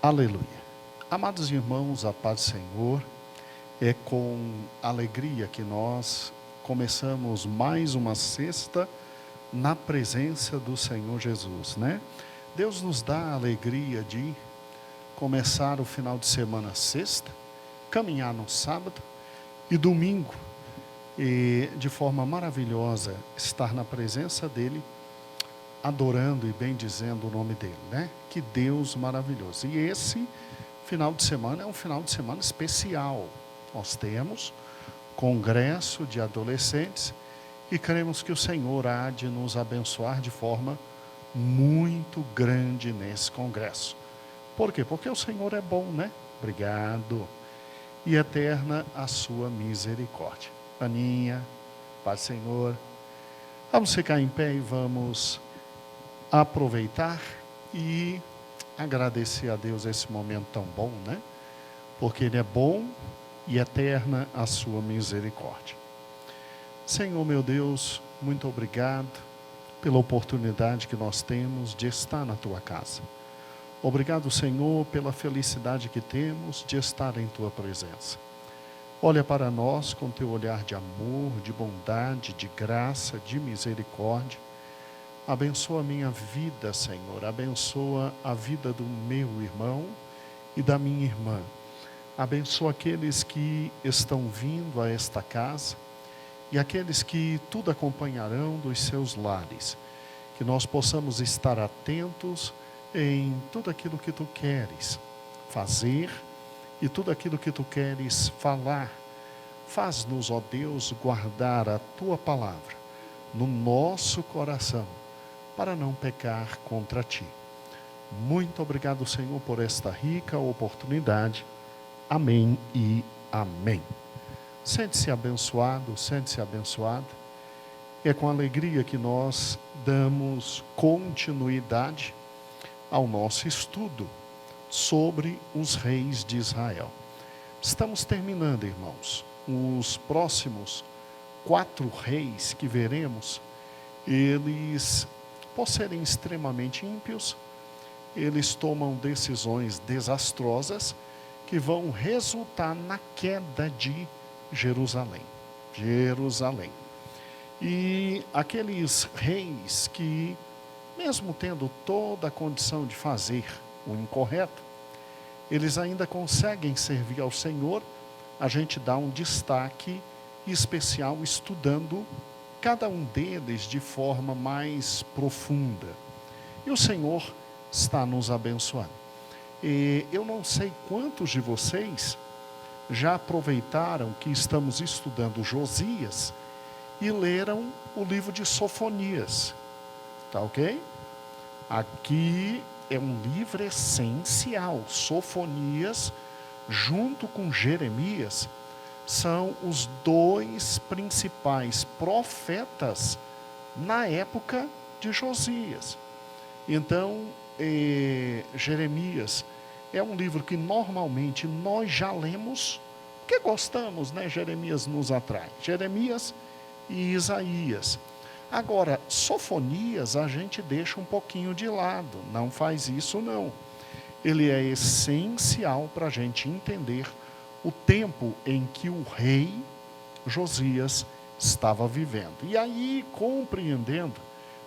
Aleluia. Amados irmãos, a paz do Senhor, é com alegria que nós começamos mais uma sexta na presença do Senhor Jesus, né? Deus nos dá a alegria de começar o final de semana sexta, caminhar no sábado e domingo, e de forma maravilhosa estar na presença dEle, adorando e bendizendo o nome dEle, né? Que Deus maravilhoso. E esse final de semana é um final de semana especial. Nós temos congresso de adolescentes e cremos que o Senhor há de nos abençoar de forma muito grande nesse congresso. Por quê? Porque o Senhor é bom, né? Obrigado. E eterna a sua misericórdia. Aninha, Pai Senhor, vamos ficar em pé e vamos aproveitar e agradecer a Deus esse momento tão bom, né? Porque Ele é bom e eterna a sua misericórdia. Senhor meu Deus, muito obrigado pela oportunidade que nós temos de estar na Tua casa. Obrigado, Senhor, pela felicidade que temos de estar em Tua presença. Olha para nós com Teu olhar de amor, de bondade, de graça, de misericórdia. Abençoa a minha vida, Senhor. Abençoa a vida do meu irmão e da minha irmã. Abençoa aqueles que estão vindo a esta casa e aqueles que tudo acompanharão dos seus lares. Que nós possamos estar atentos em tudo aquilo que Tu queres fazer e tudo aquilo que Tu queres falar. Faz-nos, ó Deus, guardar a Tua palavra no nosso coração, para não pecar contra Ti. Muito obrigado, Senhor, por esta rica oportunidade. Amém e amém. Sente-se abençoado, sente-se abençoado. É com alegria que nós damos continuidade ao nosso estudo sobre os reis de Israel. Estamos terminando, irmãos. Os próximos 4 reis que veremos, eles, por serem extremamente ímpios, eles tomam decisões desastrosas que vão resultar na queda de Jerusalém. E aqueles reis que, mesmo tendo toda a condição de fazer o incorreto, eles ainda conseguem servir ao Senhor. A gente dá um destaque especial estudando cada um deles de forma mais profunda. E o Senhor está nos abençoando. E eu não sei quantos de vocês já aproveitaram que estamos estudando Josias e leram o livro de Sofonias. Tá ok? Aqui é um livro essencial. Sofonias, junto com Jeremias, são os 2 principais profetas na época de Josias. Então, Jeremias é um livro que normalmente nós já lemos, porque gostamos, né? Jeremias nos atrai. Jeremias e Isaías. Agora, Sofonias a gente deixa um pouquinho de lado, não faz isso não. Ele é essencial para a gente entender o tempo em que o rei Josias estava vivendo. E aí, compreendendo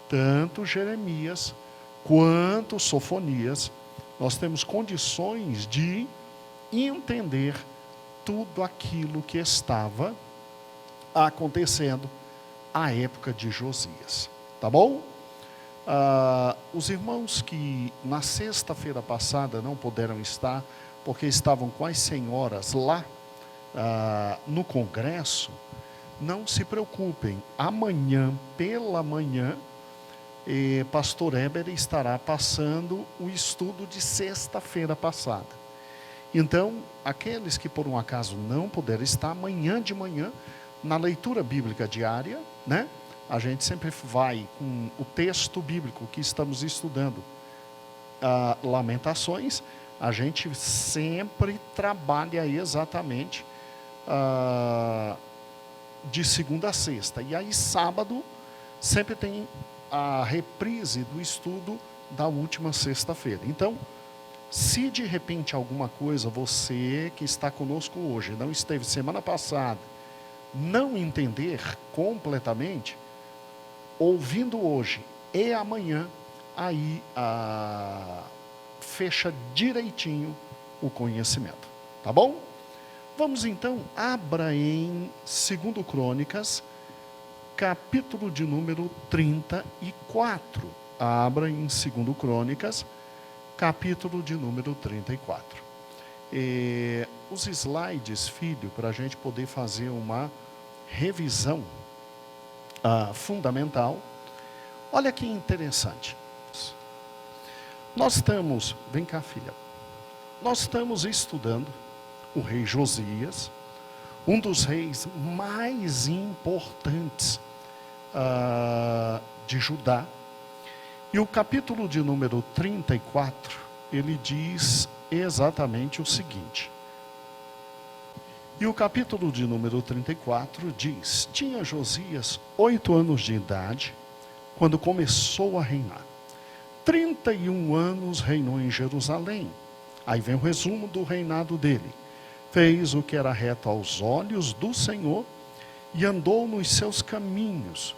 tanto Jeremias quanto Sofonias, nós temos condições de entender tudo aquilo que estava acontecendo à época de Josias. Tá bom? Os irmãos que na sexta-feira passada não puderam estar, porque estavam com as senhoras lá no congresso, não se preocupem. Amanhã, pela manhã, pastor Eber estará passando o estudo de sexta-feira passada. Então, aqueles que por um acaso não puderam estar, amanhã de manhã, na leitura bíblica diária, né? A gente sempre vai com o texto bíblico que estamos estudando, Lamentações. A gente sempre trabalha exatamente de segunda a sexta. E aí, sábado, sempre tem a reprise do estudo da última sexta-feira. Então, Se de repente alguma coisa, você que está conosco hoje, não esteve semana passada, não entender completamente, ouvindo hoje e amanhã, aí fecha direitinho o conhecimento, tá bom? Vamos então, abra em 2 Crônicas, capítulo de número 34. Abra em 2 Crônicas, capítulo de número 34. Os slides, filho, para a gente poder fazer uma revisão fundamental. Olha que interessante. Nós estamos, vem cá, filha. Nós estamos estudando o rei Josias, um dos reis mais importantes de Judá. E o capítulo de número 34, ele diz exatamente o seguinte. E o capítulo de número 34 diz: tinha Josias 8 anos de idade, quando começou a reinar. 31 anos reinou em Jerusalém. Aí vem o resumo do reinado dele. Fez o que era reto aos olhos do Senhor e andou nos seus caminhos,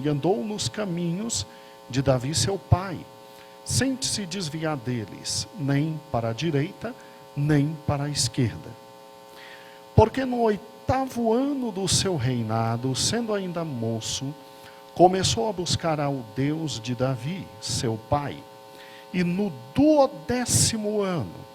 e andou nos caminhos de Davi seu pai, sem se desviar deles, nem para a direita, nem para a esquerda. Porque no 8º ano do seu reinado, sendo ainda moço, começou a buscar ao Deus de Davi, seu pai, e no 12º ano,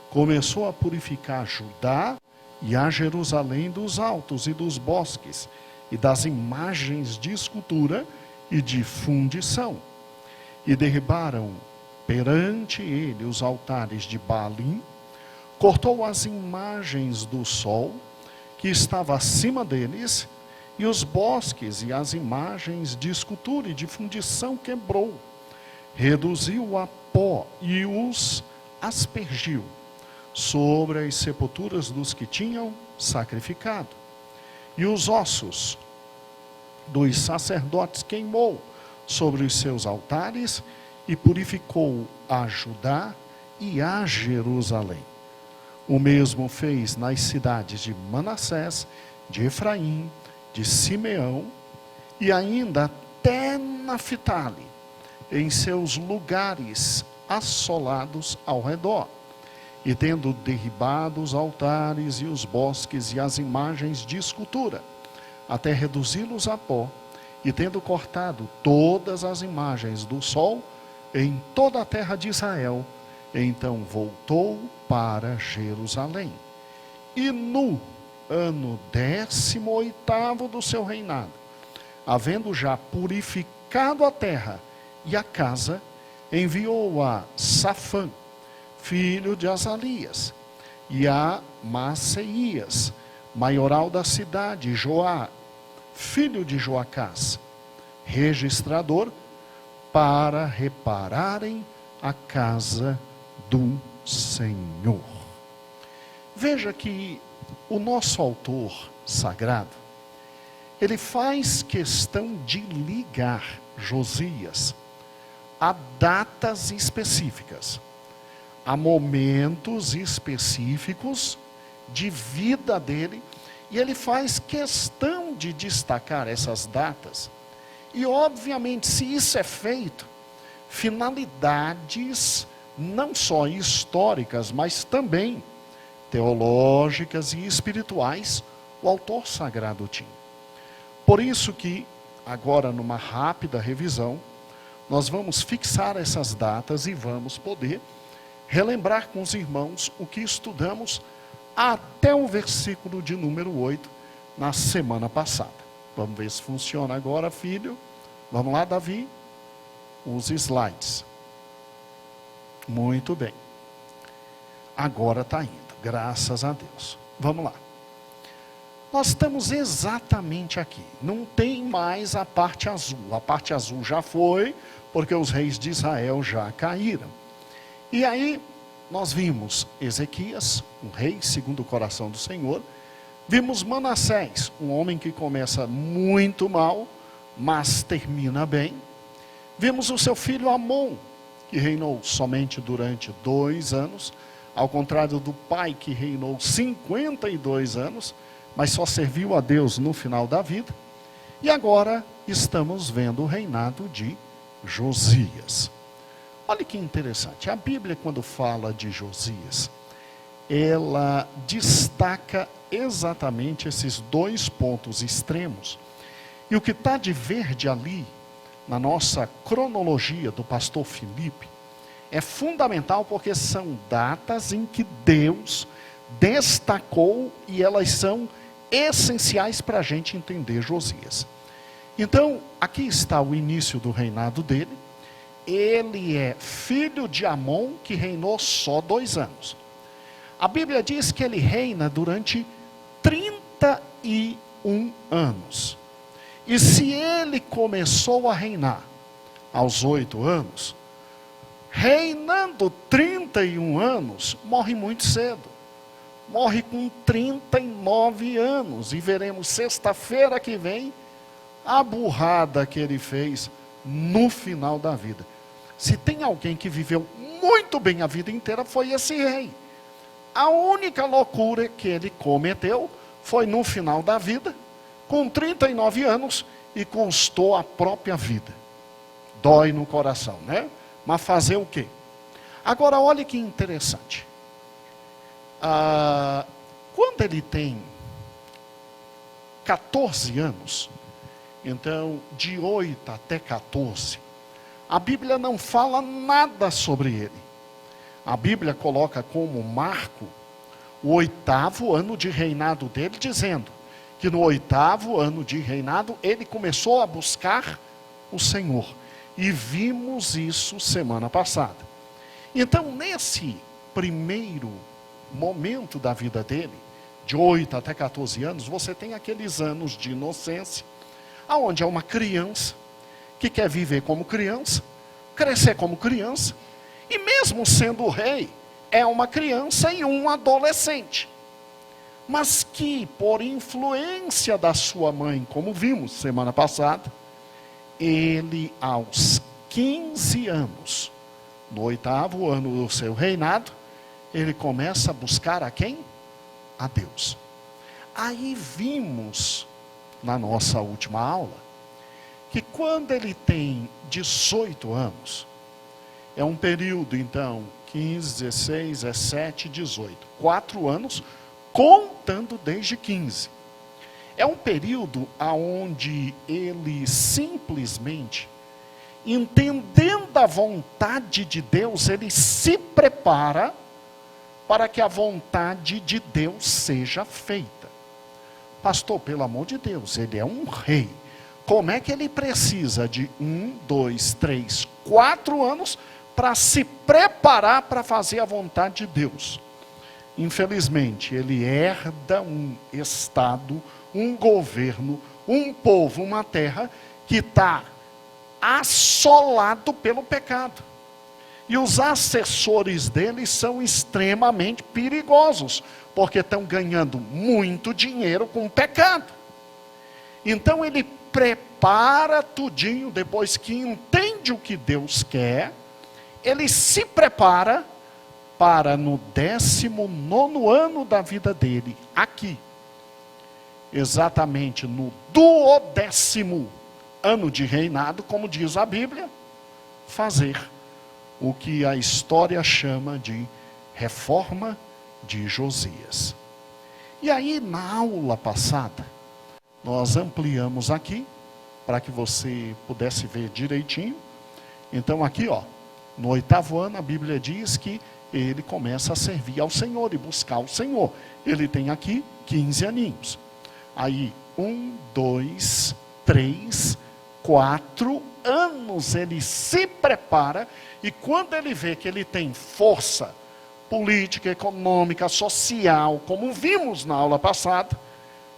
começou a purificar Judá e a Jerusalém dos altos e dos bosques, e das imagens de escultura e de fundição. E derribaram perante ele os altares de Baalim, cortou as imagens do sol, que estava acima deles, e os bosques e as imagens de escultura e de fundição quebrou, reduziu a pó e os aspergiu sobre as sepulturas dos que tinham sacrificado. E os ossos dos sacerdotes queimou sobre os seus altares e purificou a Judá e a Jerusalém. O mesmo fez nas cidades de Manassés, de Efraim, de Simeão e ainda até Naphtali, em seus lugares assolados ao redor. E tendo derribado os altares e os bosques e as imagens de escultura, até reduzi-los a pó, e tendo cortado todas as imagens do sol em toda a terra de Israel, então voltou para Jerusalém. E no ano 18º do seu reinado, havendo já purificado a terra e a casa, enviou a Safã, filho de Azalias, e a Maaseias, maioral da cidade, Joá, filho de Joacás, registrador, para repararem a casa do Senhor. Veja que o nosso autor sagrado, ele faz questão de ligar Josias a datas específicas, a momentos específicos de vida dele, e ele faz questão de destacar essas datas. E obviamente, se isso é feito, finalidades não só históricas, mas também teológicas e espirituais, o autor sagrado tinha. Por isso que, agora numa rápida revisão, nós vamos fixar essas datas e vamos poder relembrar com os irmãos o que estudamos até o versículo de número 8 na semana passada. Vamos ver se funciona agora, filho. Vamos lá, Davi. Os slides. Muito bem. Agora está indo, graças a Deus. Vamos lá. Nós estamos exatamente aqui. Não tem mais a parte azul. A parte azul já foi, porque os reis de Israel já caíram. E aí, nós vimos Ezequias, um rei segundo o coração do Senhor. Vimos Manassés, um homem que começa muito mal, mas termina bem. Vimos o seu filho Amon, que reinou somente durante 2 anos, ao contrário do pai que reinou 52 anos, mas só serviu a Deus no final da vida. E agora estamos vendo o reinado de Josias. Olha que interessante, a Bíblia, quando fala de Josias, ela destaca exatamente esses 2 pontos extremos. E o que está de verde ali, na nossa cronologia do pastor Felipe, é fundamental porque são datas em que Deus destacou e elas são essenciais para a gente entender Josias. Então, aqui está o início do reinado dele. Ele é filho de Amon, que reinou só 2 anos. A Bíblia diz que ele reina durante 31 anos. E se ele começou a reinar aos 8 anos, reinando 31 anos, morre muito cedo. Morre com 39 anos. E veremos sexta-feira que vem a burrada que ele fez no final da vida. Se tem alguém que viveu muito bem a vida inteira, foi esse rei. A única loucura que ele cometeu foi no final da vida, com 39 anos, e custou a própria vida. Dói no coração, né? Mas fazer o quê? Agora, olha que interessante. Quando ele tem 14 anos, então, de 8 até 14, a Bíblia não fala nada sobre ele. A Bíblia coloca como marco o 8º ano de reinado dele, dizendo que no 8º ano de reinado ele começou a buscar o Senhor. E vimos isso semana passada. Então, nesse primeiro momento da vida dele, de 8 até 14 anos, você tem aqueles anos de inocência, aonde é uma criança que quer viver como criança, crescer como criança, e mesmo sendo rei, é uma criança e um adolescente. Mas que, por influência da sua mãe, como vimos semana passada, ele, aos 15 anos, no 8º ano do seu reinado, ele começa a buscar a quem? A Deus. Aí vimos, na nossa última aula, que quando ele tem 18 anos, é um período, então, 15, 16, 17, 18, 4 anos, contando desde 15. É um período onde ele simplesmente, entendendo a vontade de Deus, ele se prepara para que a vontade de Deus seja feita. Pastor, pelo amor de Deus, ele é um rei. Como é que ele precisa de 1, 2, 3, 4 anos para se preparar para fazer a vontade de Deus? Infelizmente, ele herda um estado, um governo, um povo, uma terra que está assolado pelo pecado. E os assessores dele são extremamente perigosos, porque estão ganhando muito dinheiro com o pecado. Então ele prepara tudinho, depois que entende o que Deus quer, ele se prepara para no 19º ano da vida dele, aqui, exatamente no 12º ano de reinado, como diz a Bíblia, fazer o que a história chama de reforma de Josias. E aí, na aula passada, nós ampliamos aqui, para que você pudesse ver direitinho. Então aqui, ó, no 8º ano, a Bíblia diz que ele começa a servir ao Senhor e buscar o Senhor. Ele tem aqui 15 aninhos. Aí, 1, 2, 3, 4 anos ele se prepara, e quando ele vê que ele tem força política, econômica, social, como vimos na aula passada,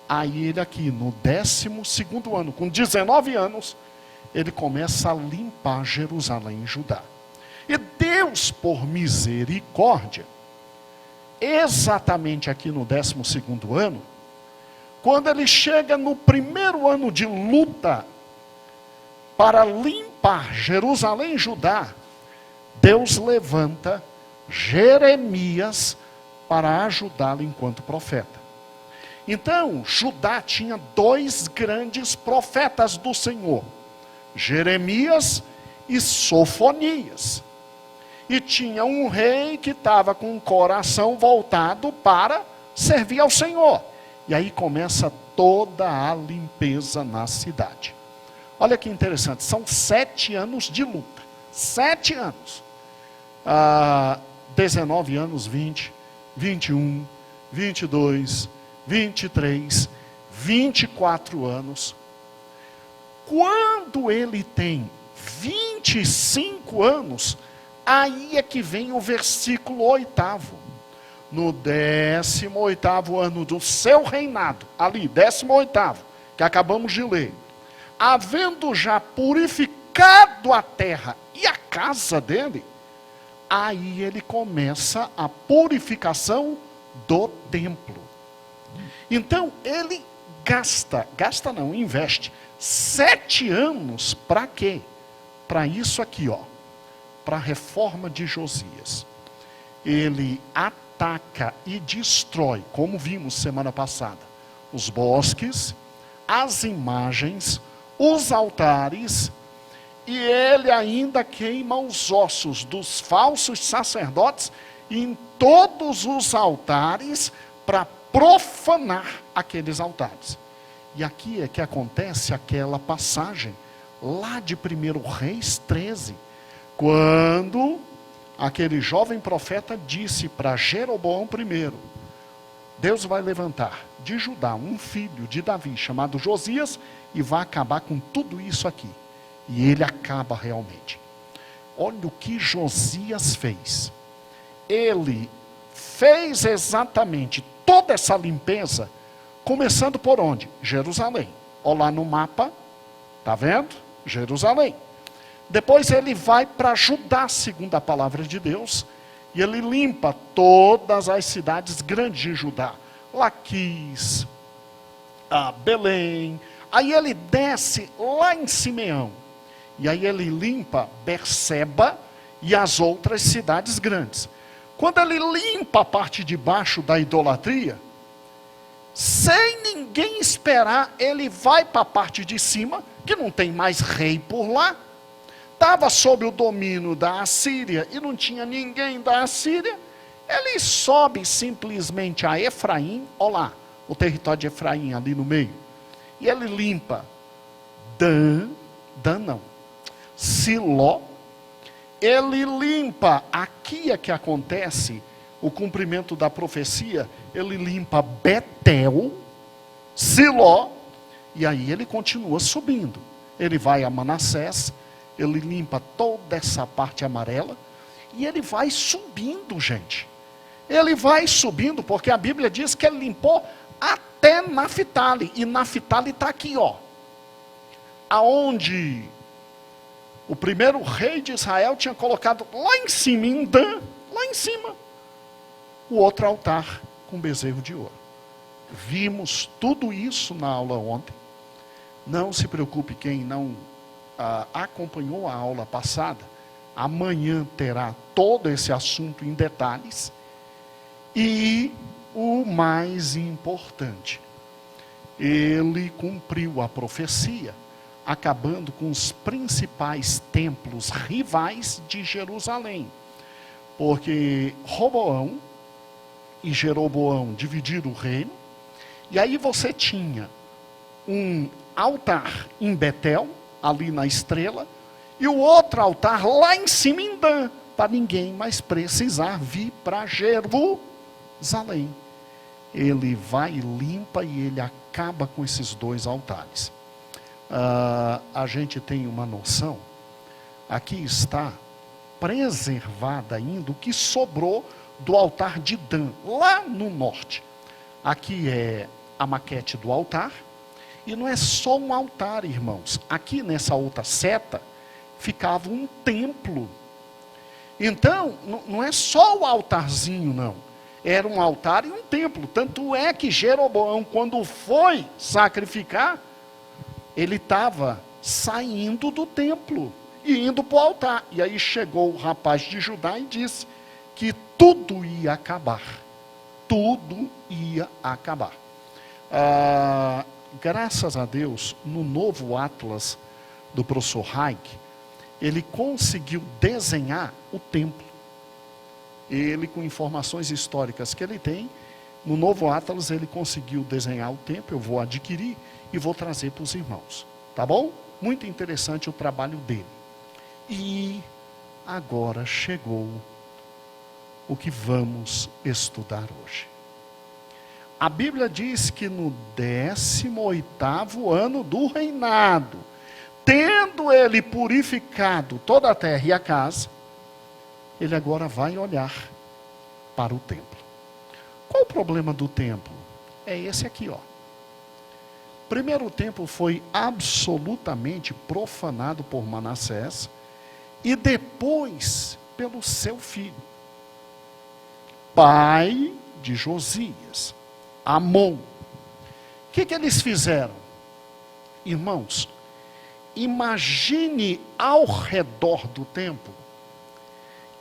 aí ele aqui no 12º ano, com 19 anos, ele começa a limpar Jerusalém e Judá. E Deus, por misericórdia, exatamente aqui no 12º ano, quando ele chega no 1º ano de luta para limpar Jerusalém e Judá, Deus levanta Jeremias para ajudá-lo enquanto profeta. Então, Judá tinha 2 grandes profetas do Senhor, Jeremias e Sofonias. E tinha um rei que estava com o coração voltado para servir ao Senhor. E aí começa toda a limpeza na cidade. Olha que interessante, são 7 anos de luta. 7 anos. 19 anos, 20, 21, 22, 23, 24 anos. Quando ele tem 25 anos, aí é que vem o versículo 8º. No 18º ano do seu reinado, ali, 18º, que acabamos de ler, havendo já purificado a terra e a casa dele, aí ele começa a purificação do templo. Então ele investe 7 anos para quê? Para isso aqui, ó, para a reforma de Josias. Ele ataca e destrói, como vimos semana passada, os bosques, as imagens, os altares, e ele ainda queima os ossos dos falsos sacerdotes em todos os altares para profanar aqueles altares. E aqui é que acontece aquela passagem lá de 1 Reis 13, quando aquele jovem profeta disse para Jeroboão I, Deus vai levantar de Judá um filho de Davi chamado Josias e vai acabar com tudo isso aqui. E ele acaba realmente. Olha o que Josias fez. Ele fez exatamente toda essa limpeza, começando por onde? Jerusalém. Olha lá no mapa, tá vendo? Jerusalém. Depois ele vai para Judá, segundo a palavra de Deus, e ele limpa todas as cidades grandes de Judá. Laquis, Belém. Aí ele desce lá em Simeão. E aí ele limpa Berseba e as outras cidades grandes. Quando ele limpa a parte de baixo da idolatria, sem ninguém esperar, ele vai para a parte de cima, que não tem mais rei por lá. Estava sob o domínio da Assíria e não tinha ninguém da Assíria. Ele sobe simplesmente a Efraim, olha lá, o território de Efraim ali no meio. E ele limpa Siló. Ele limpa, aqui é que acontece o cumprimento da profecia, ele limpa Betel, Siló, e aí ele continua subindo. Ele vai a Manassés, ele limpa toda essa parte amarela, e ele vai subindo, gente. Ele vai subindo, porque a Bíblia diz que ele limpou até Naftali, e Naftali está aqui, ó. Aonde o primeiro rei de Israel tinha colocado lá em cima, em Dan, lá em cima, o outro altar com bezerro de ouro. Vimos tudo isso na aula ontem. Não se preocupe quem não acompanhou a aula passada. Amanhã terá todo esse assunto em detalhes. E o mais importante, ele cumpriu a profecia, acabando com os principais templos rivais de Jerusalém. Porque Roboão e Jeroboão dividiram o reino, e aí você tinha um altar em Betel, ali na estrela, e o outro altar lá em cima em Dan, para ninguém mais precisar vir para Jerusalém. Ele vai e limpa e ele acaba com esses 2 altares. A gente tem uma noção, aqui está preservada ainda o que sobrou do altar de Dan, lá no norte. Aqui é a maquete do altar, e não é só um altar, irmãos. Aqui nessa outra seta, ficava um templo. Então, não é só o altarzinho, não. Era um altar e um templo. Tanto é que Jeroboão, quando foi sacrificar, ele estava saindo do templo. e indo para o altar. E aí chegou o rapaz de Judá e disse que tudo ia acabar. Tudo ia acabar. Graças a Deus, no novo Atlas do professor Haig, ele conseguiu desenhar o templo. Ele, com informações históricas que ele tem, no novo Atlas ele conseguiu desenhar o templo. Eu vou adquirir e vou trazer para os irmãos. Tá bom? Muito interessante o trabalho dele. E agora chegou o que vamos estudar hoje. A Bíblia diz que no 18º ano do reinado, tendo ele purificado toda a terra e a casa, ele agora vai olhar para o templo. Qual o problema do templo? É esse aqui, ó. Primeiro, o templo foi absolutamente profanado por Manassés e depois pelo seu filho, pai de Josias, Amon. O que eles fizeram? Irmãos, imagine ao redor do templo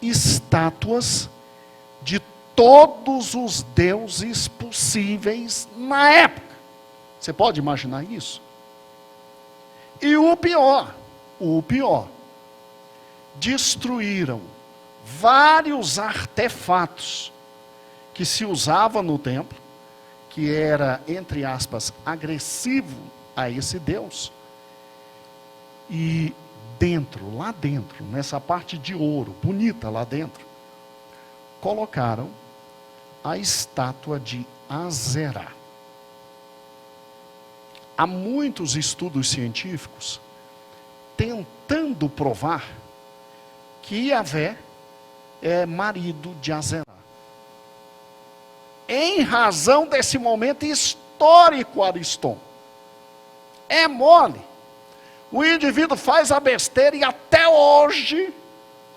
estátuas de todos os deuses possíveis na época. Você pode imaginar isso? E o pior, destruíram vários artefatos que se usavam no templo, que era, entre aspas, agressivo a esse Deus. E lá dentro, nessa parte de ouro, bonita lá dentro, colocaram a estátua de Azerá. Há muitos estudos científicos tentando provar que Yahvé é marido de Azerá. Em razão desse momento histórico, Ariston. É mole. O indivíduo faz a besteira e até hoje,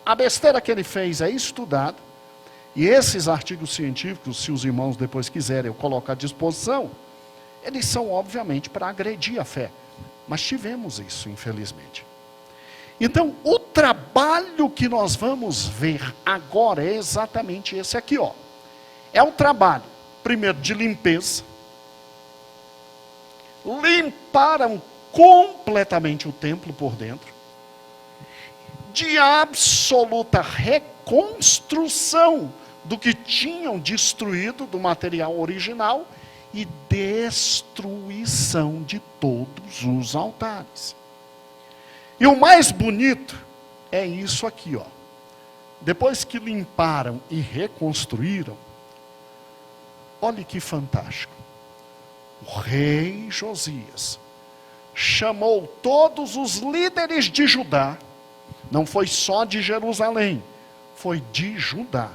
a besteira que ele fez é estudada. E esses artigos científicos, se os irmãos depois quiserem eu coloco à disposição, eles são obviamente para agredir a fé. Mas tivemos isso, infelizmente. Então, o trabalho que nós vamos ver agora é exatamente esse aqui, ó. É um trabalho, primeiro, de limpeza. Limparam completamente o templo por dentro. De absoluta reconstrução do que tinham destruído do material original e destruição de todos os altares. E o mais bonito é isso aqui, ó. Depois que limparam e reconstruíram, olhe que fantástico. O rei Josias chamou todos os líderes de Judá, não foi só de Jerusalém, foi de Judá.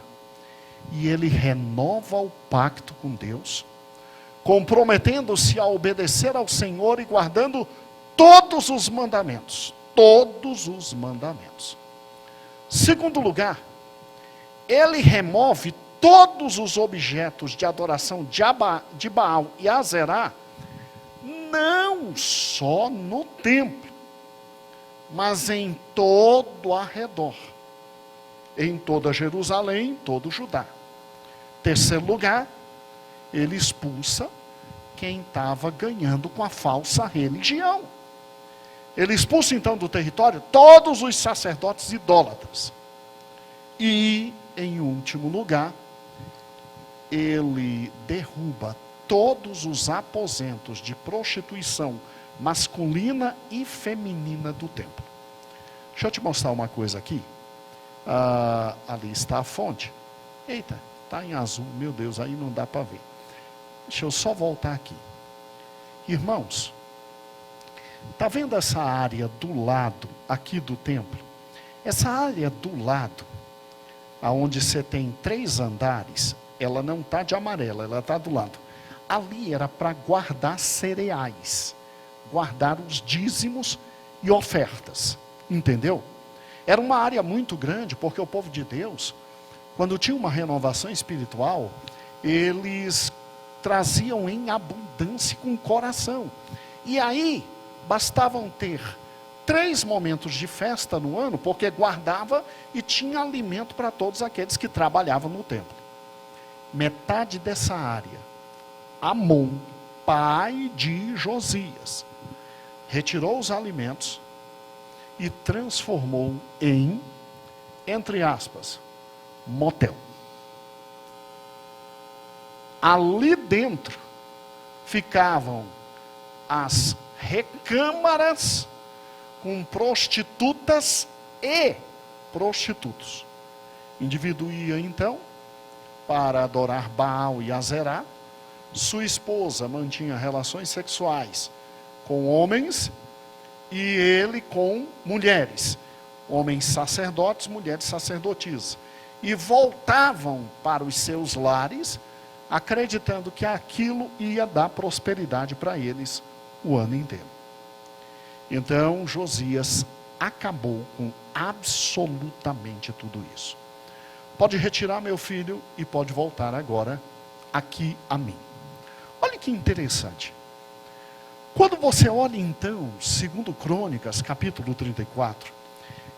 E ele renova o pacto com Deus, comprometendo-se a obedecer ao Senhor e guardando todos os mandamentos. Todos os mandamentos. Segundo lugar, ele remove todos os objetos de adoração de Baal e Azerá, não só no templo, mas em todo ao redor. Em toda Jerusalém, em todo Judá. Terceiro lugar, ele expulsa quem estava ganhando com a falsa religião. Ele expulsa então do território todos os sacerdotes idólatras. E, em último lugar, ele derruba todos os aposentos de prostituição masculina e feminina do templo. Deixa eu te mostrar uma coisa aqui. Ali está a fonte. Eita, está em azul, meu Deus, aí não dá para ver. Deixa eu só voltar aqui. Irmãos, está vendo essa área do lado aqui do templo? Essa área do lado, aonde você tem 3 andares, ela não está de amarelo, ela está do lado. Ali era para guardar cereais, guardar os dízimos e ofertas, entendeu? Era uma área muito grande, porque o povo de Deus, quando tinha uma renovação espiritual, eles traziam em abundância com o coração. E aí, bastavam ter 3 momentos de festa no ano, porque guardava e tinha alimento para todos aqueles que trabalhavam no templo. Metade dessa área, Amon, pai de Josias, retirou os alimentos e transformou em, entre aspas, motel. Ali dentro ficavam as recâmaras com prostitutas e prostitutos. O indivíduo ia então para adorar Baal e Azerá. Sua esposa mantinha relações sexuais com homens e ele com mulheres. Homens sacerdotes, mulheres sacerdotisas. E voltavam para os seus lares, acreditando que aquilo ia dar prosperidade para eles o ano inteiro. Então Josias acabou com absolutamente tudo isso. Pode retirar, meu filho, e pode voltar agora aqui a mim. Olha que interessante. Quando você olha então, 2 Crônicas, capítulo 34,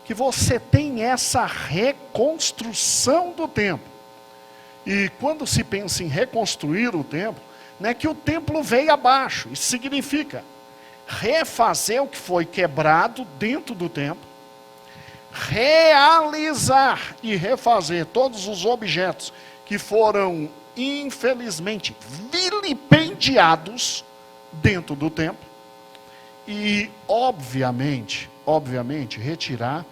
que você tem essa reconstrução do templo. E quando se pensa em reconstruir o templo, não é que o templo veio abaixo. Isso significa refazer o que foi quebrado dentro do templo, realizar e refazer todos os objetos que foram, infelizmente, vilipendiados dentro do templo. E, obviamente, retirar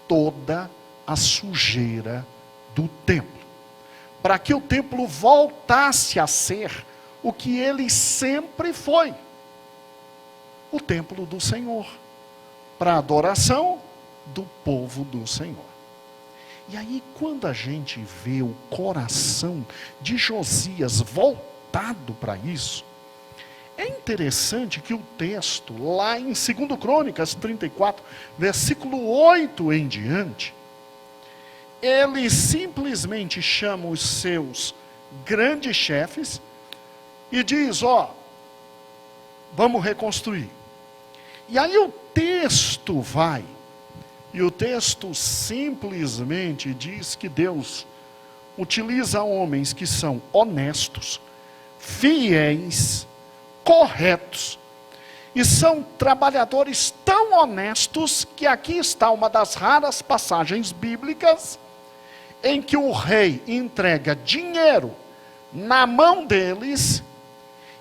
toda a sujeira do templo, para que o templo voltasse a ser o que ele sempre foi, o templo do Senhor, para a adoração do povo do Senhor. E aí, quando a gente vê o coração de Josias voltado para isso, é interessante que o texto, lá em 2 Crônicas 34, versículo 8 em diante, ele simplesmente chama os seus grandes chefes e diz, vamos reconstruir. E aí o texto vai, e o texto simplesmente diz que Deus utiliza homens que são honestos, fiéis, corretos, e são trabalhadores tão honestos que aqui está uma das raras passagens bíblicas em que o rei entrega dinheiro na mão deles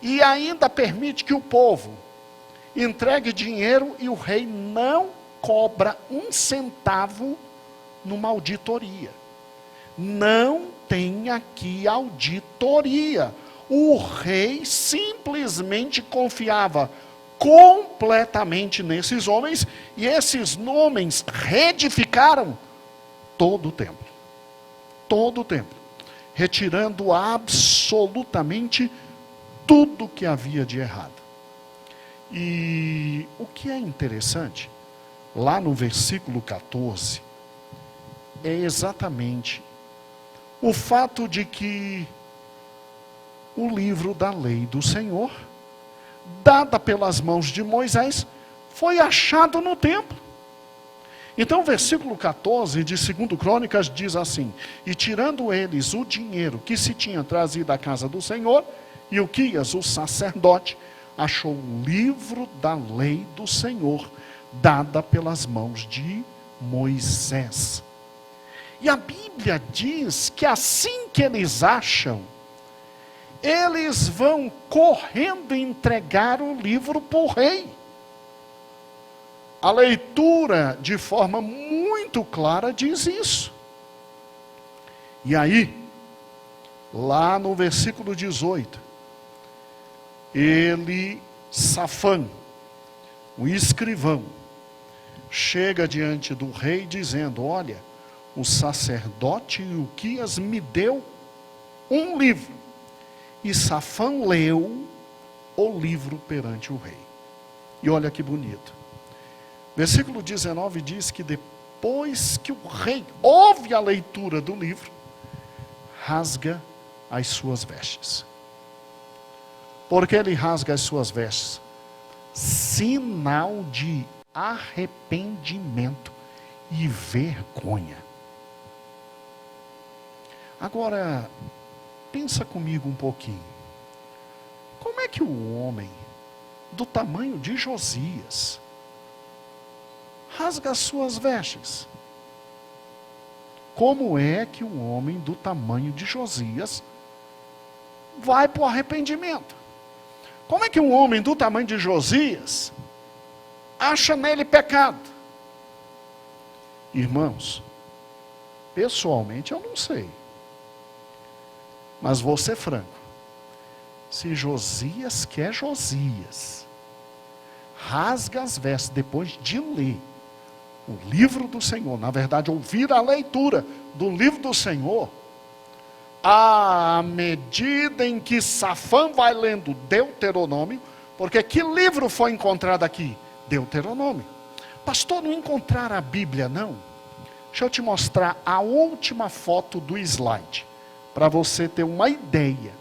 e ainda permite que o povo entregue dinheiro e o rei não cobra 1 centavo numa auditoria. Não tem aqui auditoria. O rei simplesmente confiava completamente nesses homens, e esses homens reedificaram todo o templo. Todo o templo. Retirando absolutamente tudo que havia de errado. E o que é interessante, lá no versículo 14, é exatamente o fato de que o livro da lei do Senhor, dada pelas mãos de Moisés, foi achado no templo. Então o versículo 14 de 2 Crônicas diz assim: e tirando eles o dinheiro que se tinha trazido à casa do Senhor, Ilquias, o sacerdote, achou o livro da lei do Senhor, dada pelas mãos de Moisés. E a Bíblia diz que assim que eles acham, eles vão correndo entregar o livro para o rei. A leitura, de forma muito clara, diz isso. E aí, lá no versículo 18, Safã, o escrivão, chega diante do rei dizendo: olha, o sacerdote Ilquias me deu um livro. E Safã leu o livro perante o rei. E olha que bonito. Versículo 19 diz que depois que o rei ouve a leitura do livro, rasga as suas vestes. Por que ele rasga as suas vestes? Sinal de arrependimento e vergonha. Agora, pensa comigo um pouquinho. Como é que o homem do tamanho de Josias rasga as suas vestes? Como é que um homem do tamanho de Josias vai para o arrependimento? Como é que um homem do tamanho de Josias acha nele pecado? Irmãos, pessoalmente eu não sei. Mas vou ser franco. Se Josias, que é Josias, rasga as vestes depois de ler o livro do Senhor, na verdade ouvir a leitura do livro do Senhor, à medida em que Safã vai lendo Deuteronômio, porque que livro foi encontrado aqui? Deuteronômio. Pastor, não encontraram a Bíblia não? Deixa eu te mostrar a última foto do slide, para você ter uma ideia.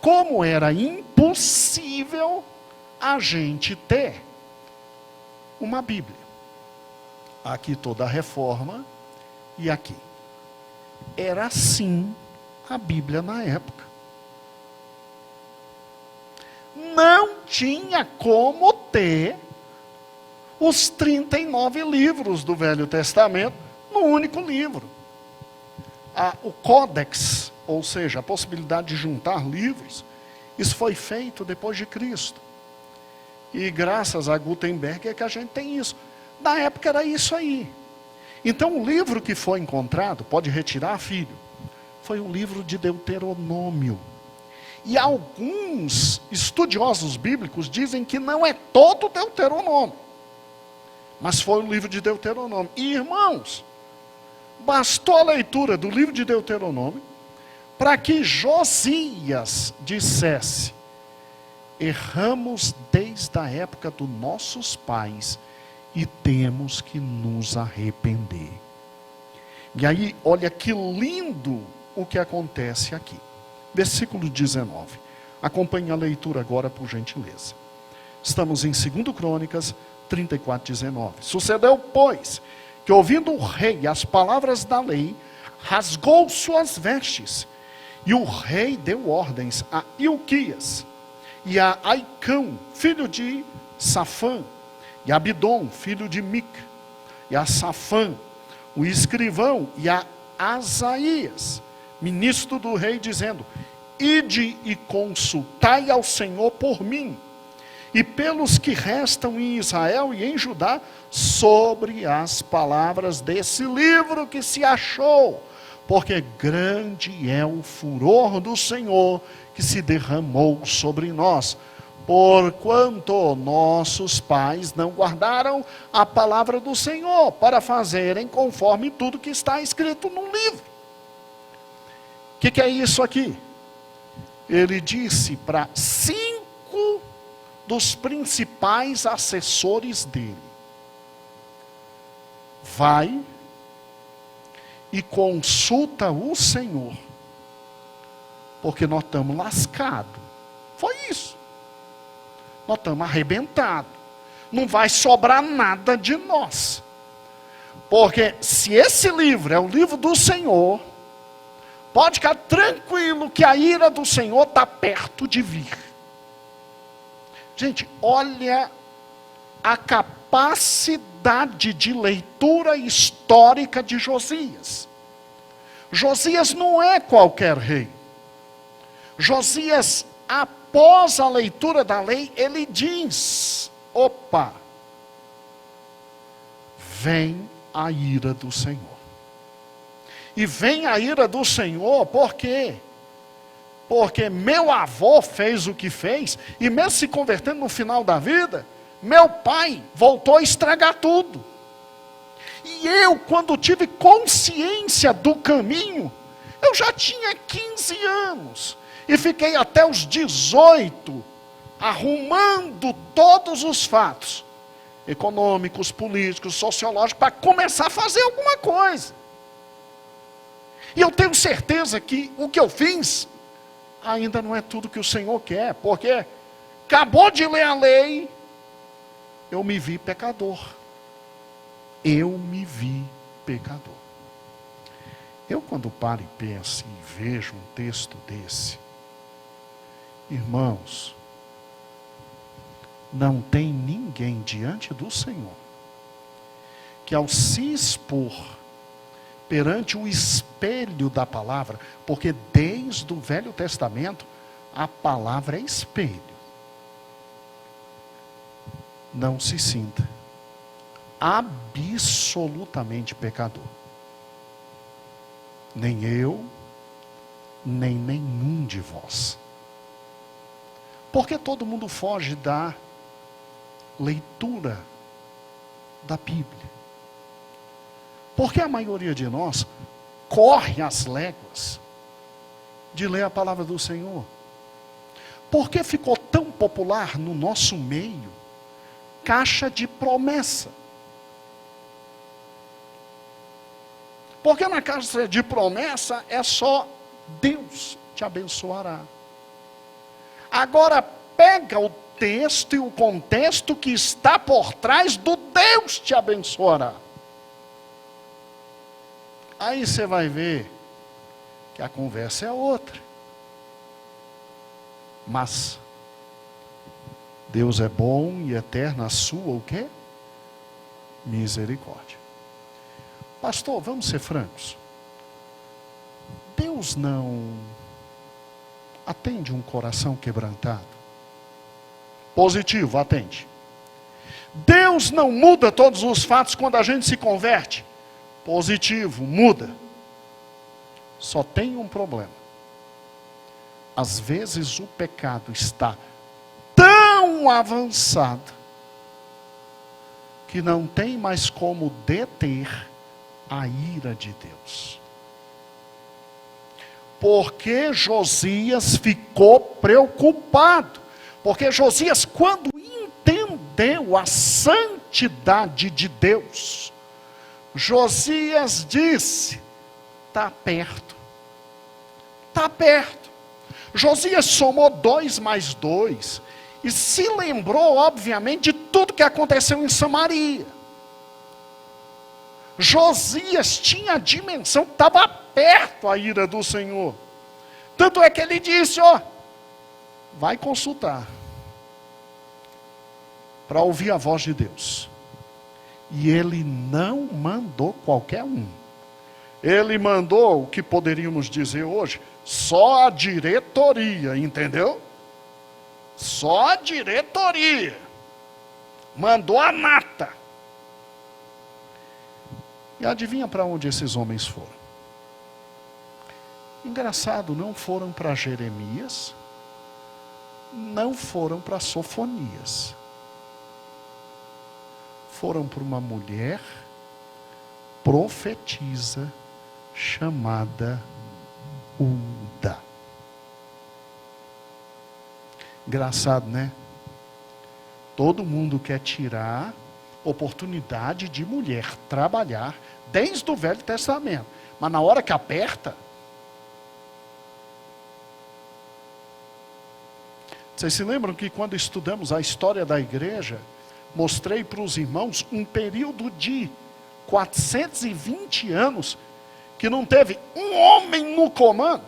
Como era impossível a gente ter uma Bíblia. Aqui toda a reforma e aqui. Era assim a Bíblia na época. Não tinha como ter os 39 livros do Velho Testamento num único livro. O Códex, ou seja, a possibilidade de juntar livros, isso foi feito depois de Cristo. E graças a Gutenberg é que a gente tem isso. Na época era isso aí. Então o livro que foi encontrado, pode retirar, filho, foi o livro de Deuteronômio. E alguns estudiosos bíblicos dizem que não é todo Deuteronômio, mas foi o livro de Deuteronômio. E irmãos, bastou a leitura do livro de Deuteronômio para que Josias dissesse: erramos desde a época dos nossos pais e temos que nos arrepender. E aí, olha que lindo o que acontece aqui. Versículo 19. Acompanhe a leitura agora, por gentileza. Estamos em 2 Crônicas 34, 19. Sucedeu, pois, que ouvindo o rei as palavras da lei, rasgou suas vestes. E o rei deu ordens a Ilquias e a Aicão, filho de Safã, e a Abidom, filho de Mica, e a Safã, o escrivão, e a Asaías, ministro do rei, dizendo: ide e consultai ao Senhor por mim, e pelos que restam em Israel e em Judá, sobre as palavras desse livro que se achou, porque grande é o furor do Senhor que se derramou sobre nós, porquanto nossos pais não guardaram a palavra do Senhor, para fazerem conforme tudo que está escrito no livro. O que é isso aqui? Ele disse para 5 dos principais assessores dele: vai e consulta o Senhor, porque nós estamos lascados. Foi isso. Nós estamos arrebentados. Não vai sobrar nada de nós. Porque se esse livro é o livro do Senhor, pode ficar tranquilo que a ira do Senhor está perto de vir. Gente, olha a capacidade de leitura histórica de Josias. Josias não é qualquer rei. Josias, após a leitura da lei, ele diz: opa, vem a ira do Senhor. E vem a ira do Senhor, por quê? Porque meu avô fez o que fez, e mesmo se convertendo no final da vida, meu pai voltou a estragar tudo. E eu, quando tive consciência do caminho, eu já tinha 15 anos, e fiquei até os 18, arrumando todos os fatos, econômicos, políticos, sociológicos, para começar a fazer alguma coisa. E eu tenho certeza que o que eu fiz ainda não é tudo que o Senhor quer, porque acabou de ler a lei, eu me vi pecador. Eu me vi pecador. Eu, quando paro e penso e vejo um texto desse, irmãos, não tem ninguém diante do Senhor que, ao se expor perante o espelho da palavra, porque desde o Velho Testamento a palavra é espelho, não se sinta absolutamente pecador. Nem eu, nem nenhum de vós. Porque todo mundo foge da leitura da Bíblia. Porque a maioria de nós corre às léguas de ler a palavra do Senhor. Porque ficou tão popular no nosso meio caixa de promessa. Porque na caixa de promessa é só Deus te abençoará. Agora pega o texto e o contexto que está por trás do Deus te abençoará. Aí você vai ver que a conversa é outra. Mas Deus é bom e eterna a sua o quê? Misericórdia. Pastor, vamos ser francos. Deus não atende um coração quebrantado. Positivo, atende. Deus não muda todos os fatos quando a gente se converte. Positivo, muda. Só tem um problema. Às vezes o pecado está tão avançado que não tem mais como deter a ira de Deus. Porque Josias ficou preocupado. Porque Josias, quando entendeu a santidade de Deus, Josias disse: está perto. Está perto. Josias somou 2 mais 2 e se lembrou, obviamente, de tudo que aconteceu em Samaria. Josias tinha a dimensão que estava perto a ira do Senhor. Tanto é que ele disse: vai consultar para ouvir a voz de Deus. E ele não mandou qualquer um. Ele mandou o que poderíamos dizer hoje, só a diretoria, entendeu? Só a diretoria. Mandou a nata. E adivinha para onde esses homens foram? Engraçado, não foram para Jeremias, não foram para Sofonias. Foram para uma mulher profetisa chamada Hulda. Engraçado, né? Todo mundo quer tirar oportunidade de mulher trabalhar desde o Velho Testamento. Mas na hora que aperta, vocês se lembram que quando estudamos a história da igreja, mostrei para os irmãos um período de 420 anos que não teve um homem no comando,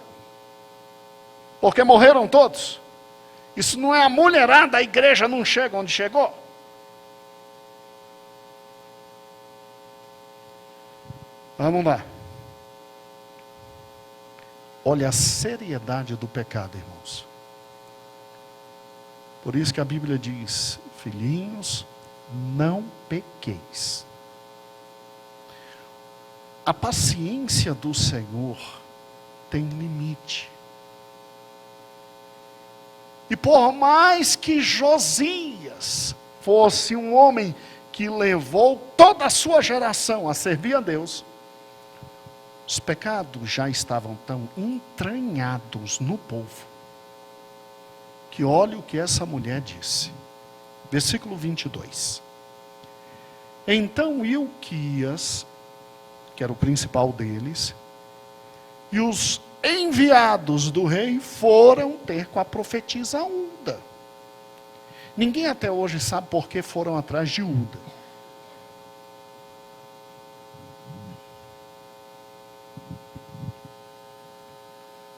porque morreram todos. Isso não é a mulherada, a igreja não chega onde chegou. Vamos lá. Olha a seriedade do pecado, irmãos. Por isso que a Bíblia diz: filhinhos, não pequeis. A paciência do Senhor tem limite. E por mais que Josias fosse um homem que levou toda a sua geração a servir a Deus, os pecados já estavam tão entranhados no povo, que olha o que essa mulher disse. Versículo 22. Então Ilquias, que era o principal deles, e os enviados do rei foram ter com a profetisa Hulda. Ninguém até hoje sabe por que foram atrás de Uda.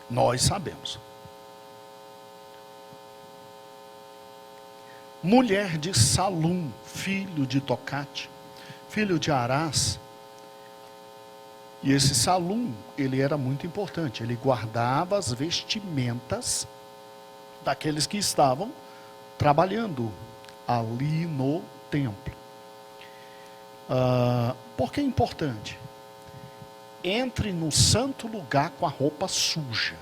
Nós sabemos. Mulher de Salum, filho de Tocate, filho de Arás. E esse Salum, ele era muito importante. Ele guardava as vestimentas daqueles que estavam trabalhando ali no templo. Por que é importante? Entre no santo lugar com a roupa suja.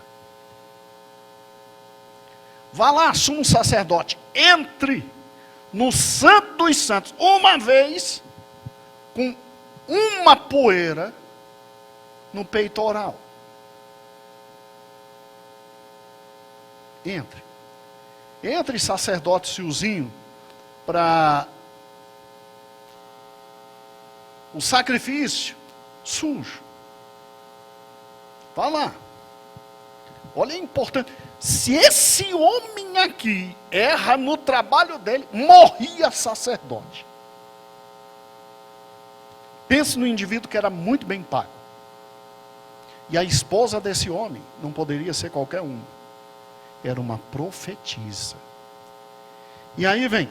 Vá lá, sumo sacerdote, entre no santo dos santos, uma vez, com uma poeira no peitoral. Entre sacerdote fiozinho para o sacrifício sujo. Vá lá. Olha, é importante. Se esse homem aqui erra no trabalho dele, morria sacerdote. Pense no indivíduo que era muito bem pago. E a esposa desse homem não poderia ser qualquer uma. Era uma profetisa. E aí vem.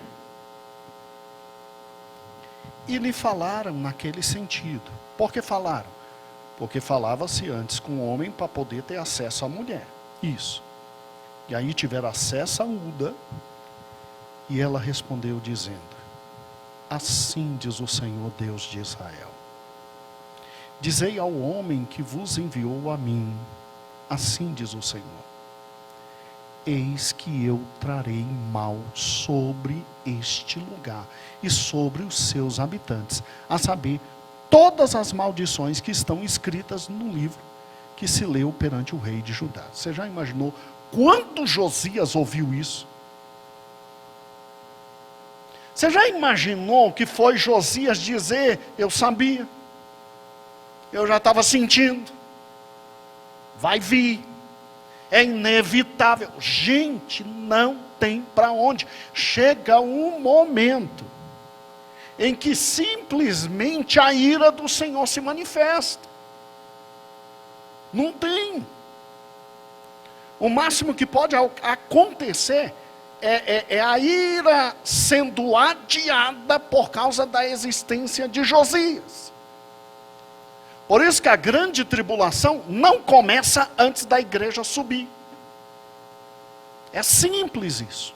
E lhe falaram naquele sentido. Por que falaram? Porque falava-se antes com o homem para poder ter acesso à mulher. Isso. E aí tiveram acesso a Uda. E ela respondeu dizendo: assim diz o Senhor Deus de Israel: dizei ao homem que vos enviou a mim, assim diz o Senhor: eis que eu trarei mal sobre este lugar e sobre os seus habitantes, a saber, todas as maldições que estão escritas no livro que se leu perante o rei de Judá. Você já imaginou quando Josias ouviu isso? Você já imaginou que foi Josias dizer: eu sabia, eu já estava sentindo, vai vir, é inevitável. Gente, não tem para onde. Chega um momento em que simplesmente a ira do Senhor se manifesta. Não tem. O máximo que pode acontecer é a ira sendo adiada por causa da existência de Josias. Por isso que a grande tribulação não começa antes da igreja subir. É simples isso.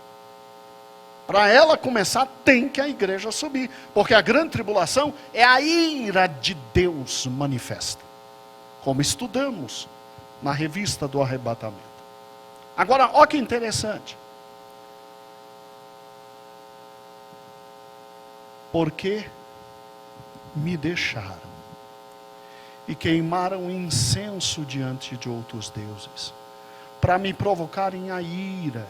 Para ela começar, tem que a igreja subir. Porque a grande tribulação é a ira de Deus manifesta. Como estudamos na revista do arrebatamento. Agora, olha que interessante. Porque me deixaram e queimaram incenso diante de outros deuses, para me provocarem a ira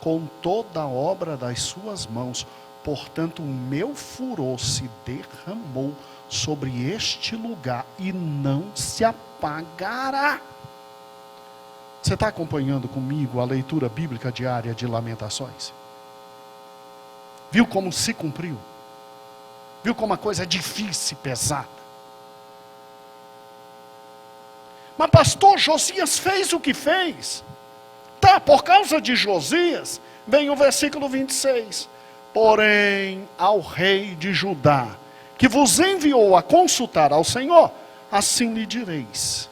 com toda a obra das suas mãos. Portanto, o meu furor se derramou sobre este lugar e não se apagará. Você está acompanhando comigo a leitura bíblica diária de Lamentações? Viu como se cumpriu? Viu como a coisa é difícil e pesada? Mas pastor, Josias fez o que fez. Tá, por causa de Josias, vem o versículo 26. Porém, ao rei de Judá, que vos enviou a consultar ao Senhor, assim lhe direis: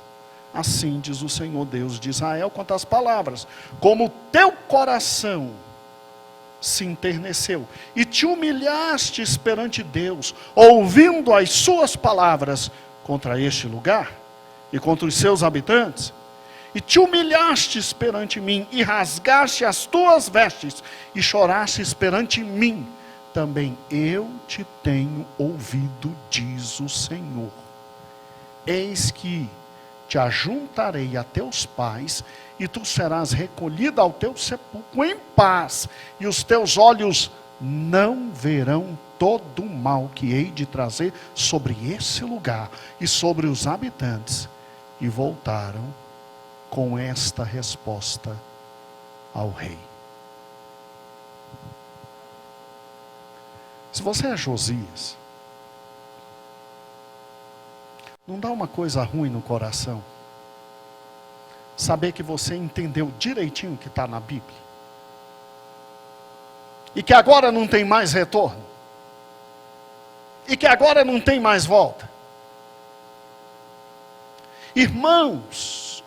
assim diz o Senhor Deus de Israel, quantas palavras, como teu coração se enterneceu, e te humilhastes perante Deus, ouvindo as suas palavras contra este lugar, e contra os seus habitantes, e te humilhastes perante mim, e rasgaste as tuas vestes, e chorastes perante mim, também eu te tenho ouvido, diz o Senhor. Eis que te ajuntarei a teus pais, e tu serás recolhida ao teu sepulcro em paz, e os teus olhos não verão todo o mal que hei de trazer sobre esse lugar e sobre os habitantes. E voltaram com esta resposta ao rei. Se você é Josias, não dá uma coisa ruim no coração saber que você entendeu direitinho o que está na Bíblia? E que agora não tem mais retorno? E que agora não tem mais volta? Irmãos,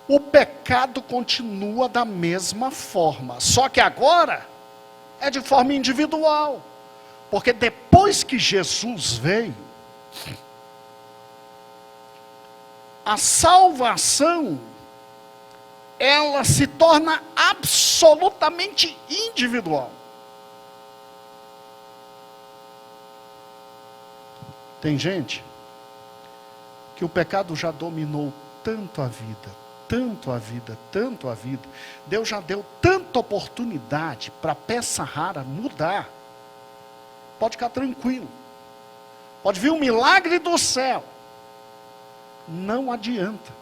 o pecado continua da mesma forma, só que agora é de forma individual. Porque depois que Jesus veio, a salvação, ela se torna absolutamente individual. Tem gente que o pecado já dominou tanto a vida, tanto a vida, tanto a vida. Deus já deu tanta oportunidade para a peça rara mudar. Pode ficar tranquilo. Pode vir um milagre do céu. Não adianta.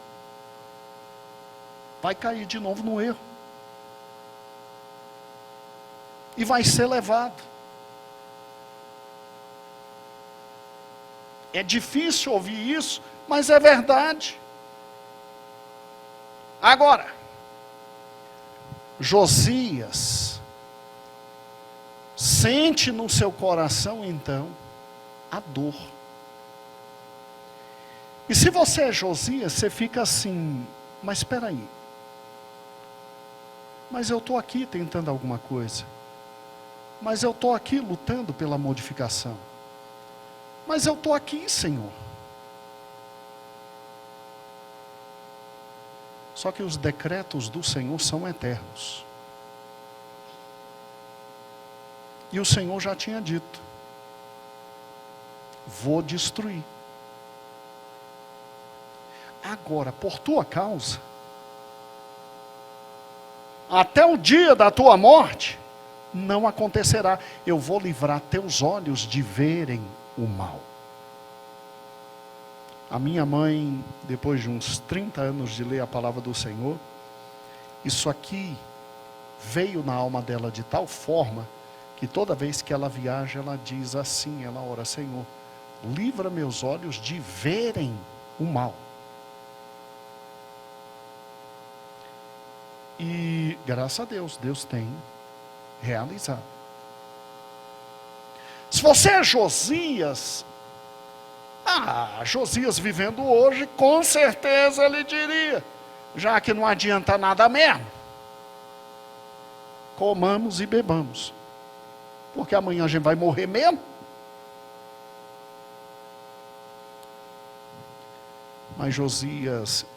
Vai cair de novo no erro. E vai ser levado. É difícil ouvir isso, mas é verdade. Agora, Josias sente no seu coração então a dor. E se você é Josias, você fica assim, mas espera aí. Mas eu estou aqui tentando alguma coisa. Mas eu estou aqui lutando pela modificação. Mas eu estou aqui, Senhor. Só que os decretos do Senhor são eternos. E o Senhor já tinha dito: vou destruir. Agora, por tua causa, até o dia da tua morte, não acontecerá. Eu vou livrar teus olhos de verem o mal. A minha mãe, depois de uns 30 anos de ler a palavra do Senhor, isso aqui veio na alma dela de tal forma, que toda vez que ela viaja, ela diz assim, ela ora: Senhor, livra meus olhos de verem o mal. E graças a Deus, Deus tem realizado. Se você é Josias, Josias vivendo hoje, com certeza ele diria: já que não adianta nada mesmo, comamos e bebamos, porque amanhã a gente vai morrer mesmo. Mas Josias,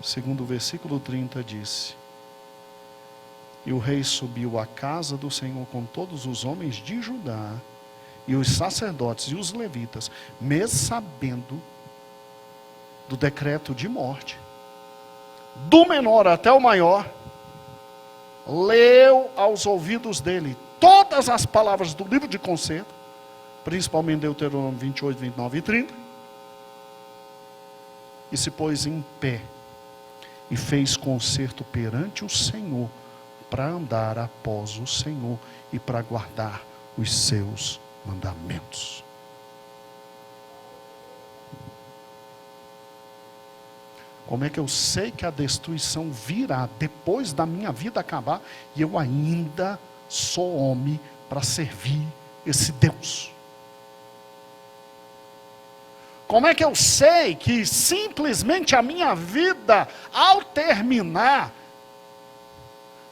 segundo o versículo 30, disse: e o rei subiu à casa do Senhor com todos os homens de Judá, e os sacerdotes e os levitas, mesmo sabendo do decreto de morte, do menor até o maior, leu aos ouvidos dele todas as palavras do livro de concerto, principalmente Deuteronômio 28, 29 e 30, e se pôs em pé, e fez concerto perante o Senhor, para andar após o Senhor, e para guardar os seus mandamentos. Como é que eu sei que a destruição virá depois da minha vida acabar e eu ainda sou homem para servir esse Deus? Como é que eu sei que simplesmente a minha vida, ao terminar,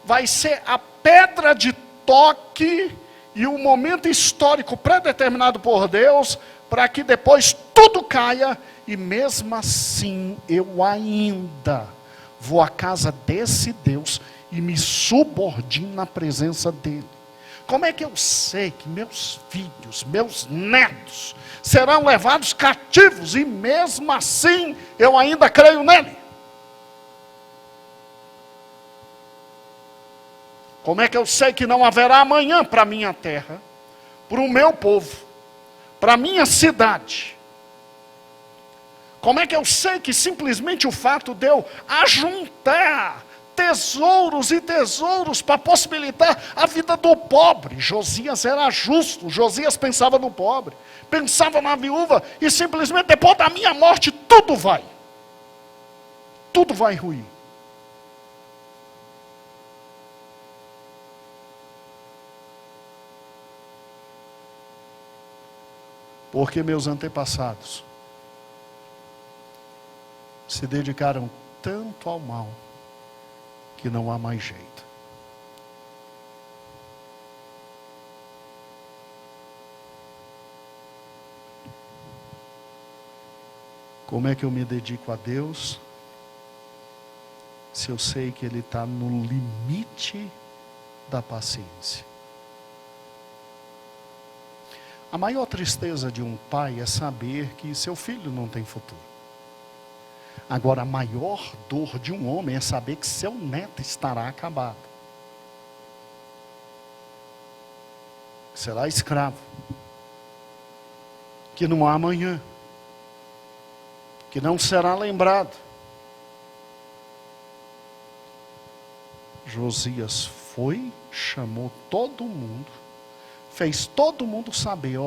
vai ser a pedra de toque e o momento histórico predeterminado por Deus, para que depois tudo caia, e mesmo assim eu ainda vou à casa desse Deus e me subordino na presença dele? Como é que eu sei que meus filhos, meus netos, serão levados cativos e mesmo assim eu ainda creio nele? Como é que eu sei que não haverá amanhã para a minha terra, para o meu povo, para a minha cidade? Como é que eu sei que simplesmente o fato de eu ajuntar tesouros e tesouros para possibilitar a vida do pobre. Josias era justo, Josias pensava no pobre, pensava na viúva, e simplesmente depois da minha morte tudo vai ruir. Porque meus antepassados se dedicaram tanto ao mal, que não há mais jeito. Como é que eu me dedico a Deus, se eu sei que Ele está no limite da paciência? A maior tristeza de um pai é saber que seu filho não tem futuro. Agora, a maior dor de um homem é saber que seu neto estará acabado. Será escravo. Que não há amanhã. Que não será lembrado. Josias foi, chamou todo mundo, fez todo mundo saber,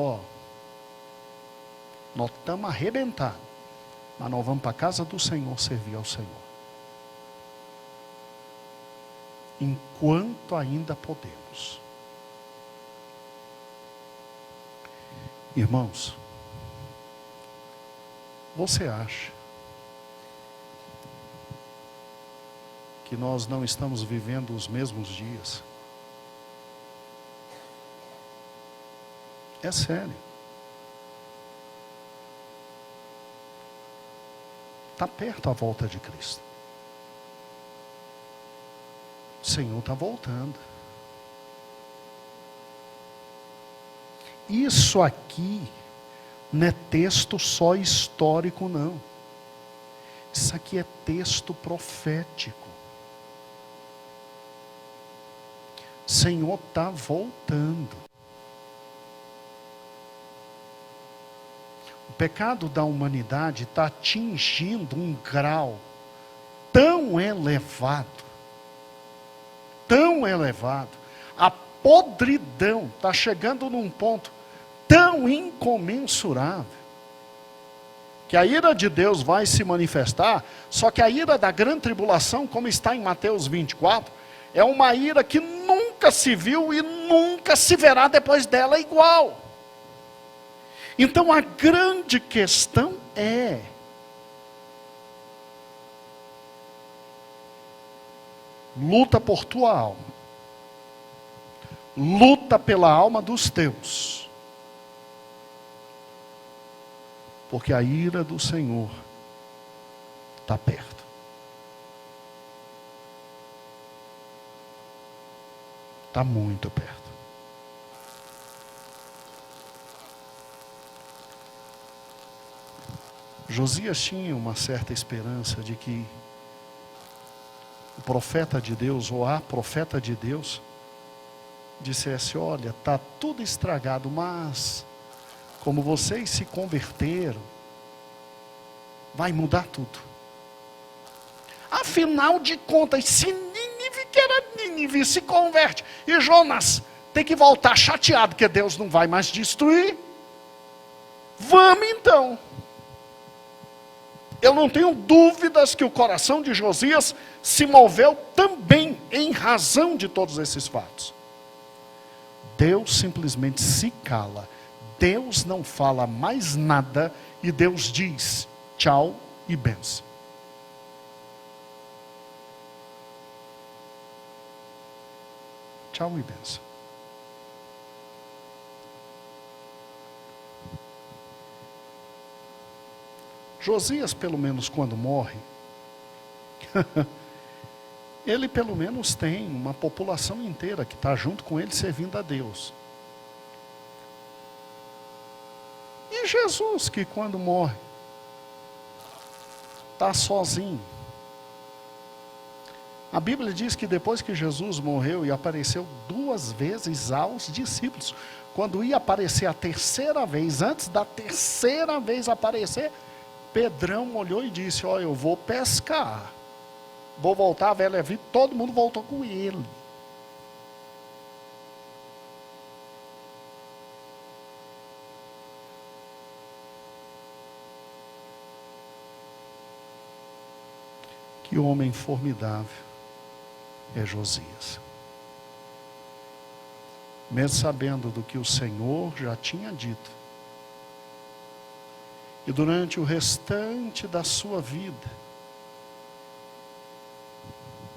nós estamos arrebentados. Mas nós vamos para a casa do Senhor servir ao Senhor. Enquanto ainda podemos. Irmãos, você acha que nós não estamos vivendo os mesmos dias? É sério. Está perto a volta de Cristo. O Senhor está voltando. Isso aqui não é texto só histórico, não. Isso aqui é texto profético. O Senhor está voltando. O pecado da humanidade está atingindo um grau tão elevado, a podridão está chegando num ponto tão incomensurável, que a ira de Deus vai se manifestar. Só que a ira da grande tribulação, como está em Mateus 24, é uma ira que nunca se viu e nunca se verá depois dela igual. Então a grande questão é: luta por tua alma, luta pela alma dos teus, porque a ira do Senhor está perto. Está muito perto. Josias tinha uma certa esperança de que o profeta de Deus, ou a profeta de Deus, dissesse: olha, está tudo estragado, mas como vocês se converteram, vai mudar tudo. Afinal de contas, se Nínive, que era Nínive, se converte, e Jonas tem que voltar chateado que Deus não vai mais destruir, vamos então. Eu não tenho dúvidas que o coração de Josias se moveu também em razão de todos esses fatos. Deus simplesmente se cala. Deus não fala mais nada e Deus diz tchau e benção. Tchau e benção. Josias, pelo menos quando morre, ele pelo menos tem uma população inteira que está junto com ele servindo a Deus. E Jesus, que quando morre, está sozinho. A Bíblia diz que depois que Jesus morreu e apareceu 2 vezes aos discípulos, quando ia aparecer a terceira vez, antes da terceira vez aparecer, Pedrão olhou e disse: eu vou pescar. vou voltar, a velha vida, todo mundo voltou com ele. Que homem formidável é Josias. Mesmo sabendo do que o Senhor já tinha dito. E durante o restante da sua vida,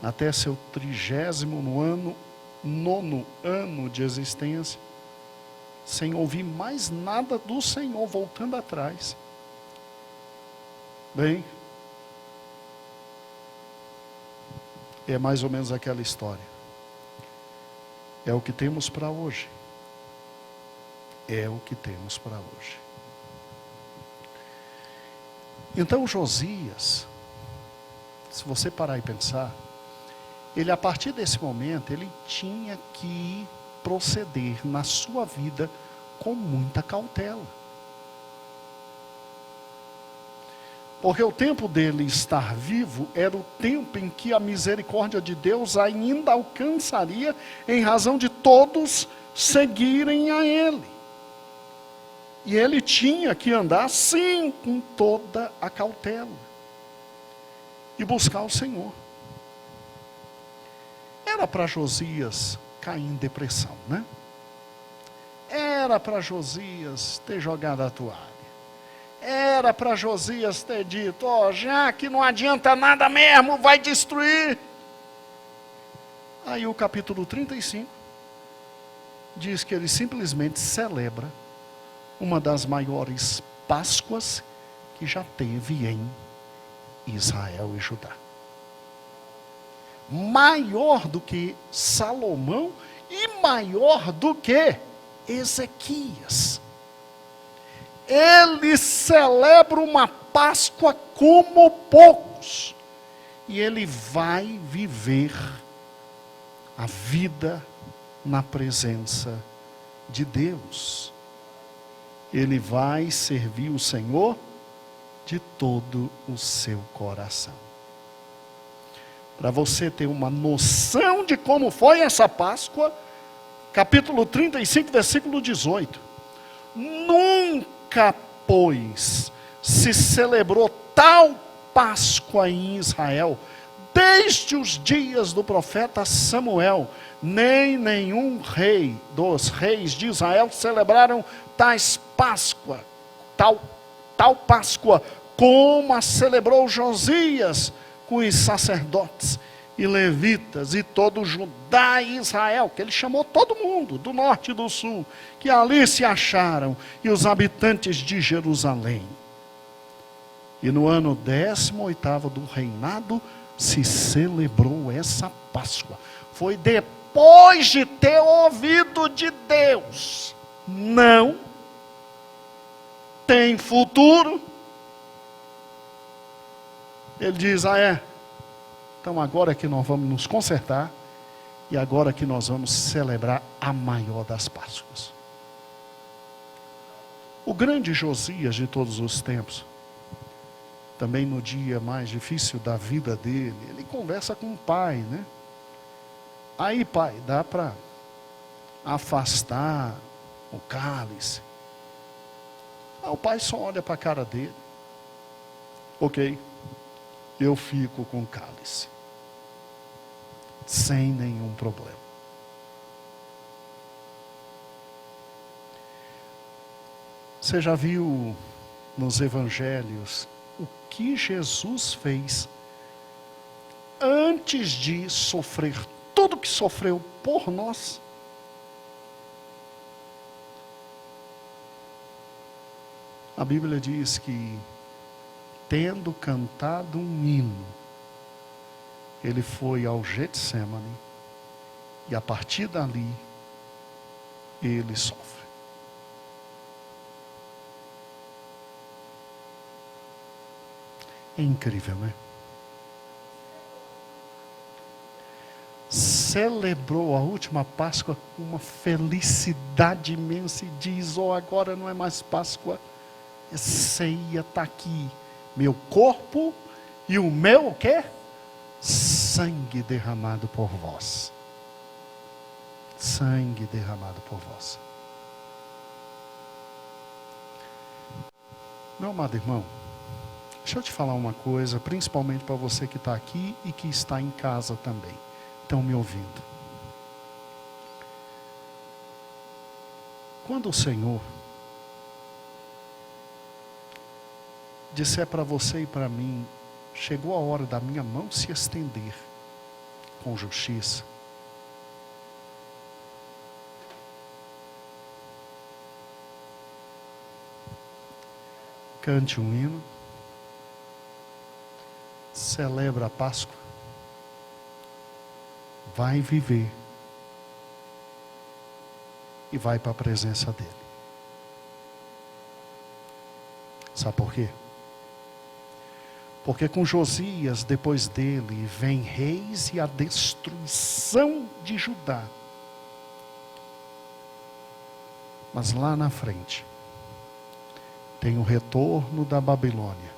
até seu 39º ano de existência, sem ouvir mais nada do Senhor, voltando atrás. Bem, é mais ou menos aquela história. É o que temos para hoje. É o que temos para hoje. Então Josias, se você parar e pensar, ele a partir desse momento, ele tinha que proceder na sua vida com muita cautela. Porque o tempo dele estar vivo era o tempo em que a misericórdia de Deus ainda alcançaria em razão de todos seguirem a ele. E ele tinha que andar sim com toda a cautela e buscar o Senhor. Era para Josias cair em depressão, né? Era para Josias ter jogado a toalha. Era para Josias ter dito, já que não adianta nada mesmo, vai destruir. Aí o capítulo 35 diz que ele simplesmente celebra uma das maiores Páscoas que já teve em Israel e Judá. Maior do que Salomão e maior do que Ezequias. Ele celebra uma Páscoa como poucos. E ele vai viver a vida na presença de Deus. Ele vai servir o Senhor de todo o seu coração. Para você ter uma noção de como foi essa Páscoa, capítulo 35, versículo 18. Nunca, pois, se celebrou tal Páscoa em Israel, desde os dias do profeta Samuel, nem nenhum rei dos reis de Israel celebraram tais Páscoa, tal Páscoa, como a celebrou Josias, com os sacerdotes e levitas e todo Judá e Israel, que ele chamou todo mundo, do norte e do sul, que ali se acharam, e os habitantes de Jerusalém. E no ano 18º do reinado, se celebrou essa Páscoa. Foi depois de ter ouvido de Deus, não tem futuro. Ele diz, então agora que nós vamos nos consertar, e agora que nós vamos celebrar a maior das Páscoas. O grande Josias de todos os tempos, também no dia mais difícil da vida dele, ele conversa com o pai, né? Aí, pai, dá para afastar o cálice? O pai só olha para a cara dele. Ok, eu fico com o cálice. Sem nenhum problema. Você já viu nos evangelhos o que Jesus fez antes de sofrer tudo que sofreu por nós? A Bíblia diz que, tendo cantado um hino, ele foi ao Getsemane, e a partir dali, ele sofre. É incrível, né? Celebrou a última Páscoa com uma felicidade imensa e diz, agora não é mais Páscoa, é ceia, está aqui, meu corpo e o meu o quê? sangue derramado por vós. Sangue derramado por vós. Meu amado irmão, deixa eu te falar uma coisa, principalmente para você que está aqui e que está em casa também, estão me ouvindo. Quando o Senhor disser para você e para mim, chegou a hora da minha mão se estender com justiça, cante um hino, celebra a Páscoa, vai viver e vai para a presença dele. Sabe por quê? Porque com Josias, depois dele, vem reis e a destruição de Judá. Mas lá na frente, tem o retorno da Babilônia.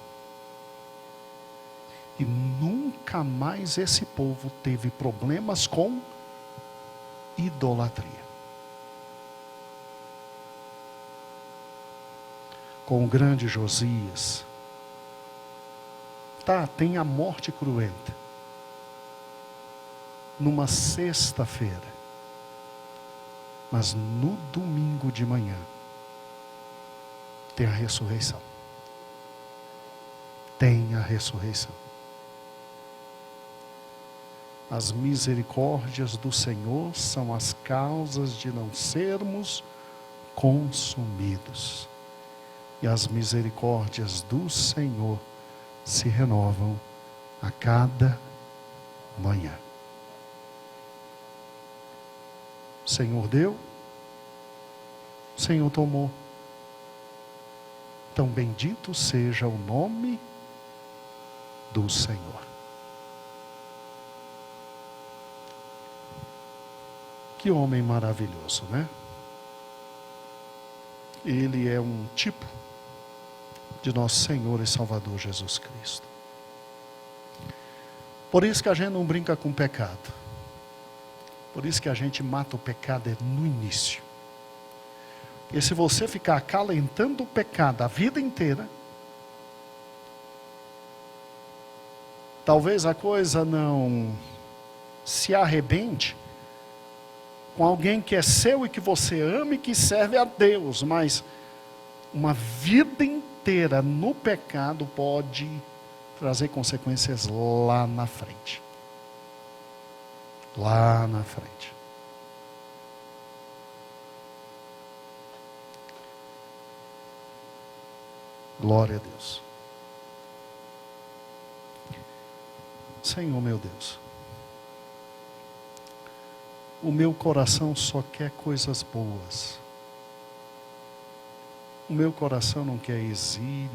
E nunca mais esse povo teve problemas com idolatria. Com o grande Josias, tem a morte cruenta. Numa sexta-feira. Mas no domingo de manhã, tem a ressurreição. Tem a ressurreição. As misericórdias do Senhor são as causas de não sermos consumidos. E as misericórdias do Senhor se renovam a cada manhã. O Senhor deu, o Senhor tomou. Então bendito seja o nome do Senhor. Que homem maravilhoso, né? Ele é um tipo de nosso Senhor e Salvador Jesus Cristo. Por isso que a gente não brinca com o pecado. Por isso que a gente mata o pecado no início. E se você ficar acalentando o pecado a vida inteira, talvez a coisa não se arrebente com alguém que é seu e que você ama e que serve a Deus, mas uma vida inteira no pecado pode trazer consequências lá na frente. Lá na frente. Glória a Deus. Senhor meu Deus, o meu coração só quer coisas boas. O meu coração não quer exílio.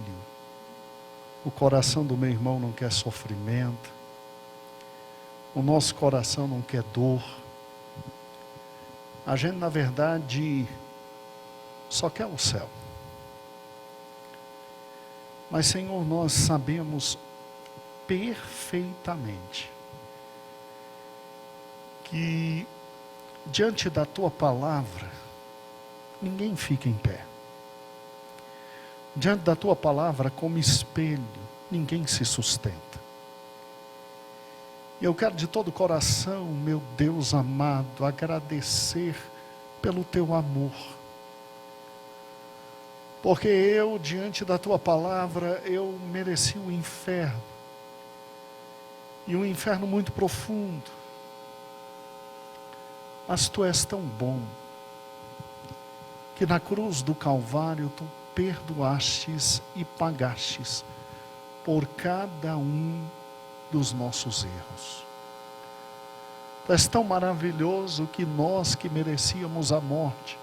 O coração do meu irmão não quer sofrimento. O nosso coração não quer dor. A gente, na verdade, só quer o céu. Mas, Senhor, nós sabemos perfeitamente que diante da Tua palavra, ninguém fica em pé. Diante da Tua palavra, como espelho, ninguém se sustenta. E eu quero de todo o coração, meu Deus amado, agradecer pelo Teu amor. Porque eu, diante da Tua palavra, eu mereci o inferno. E um inferno muito profundo. Mas Tu és tão bom, que na cruz do Calvário Tu perdoastes e pagastes por cada um dos nossos erros. Tu és tão maravilhoso que nós que merecíamos a morte,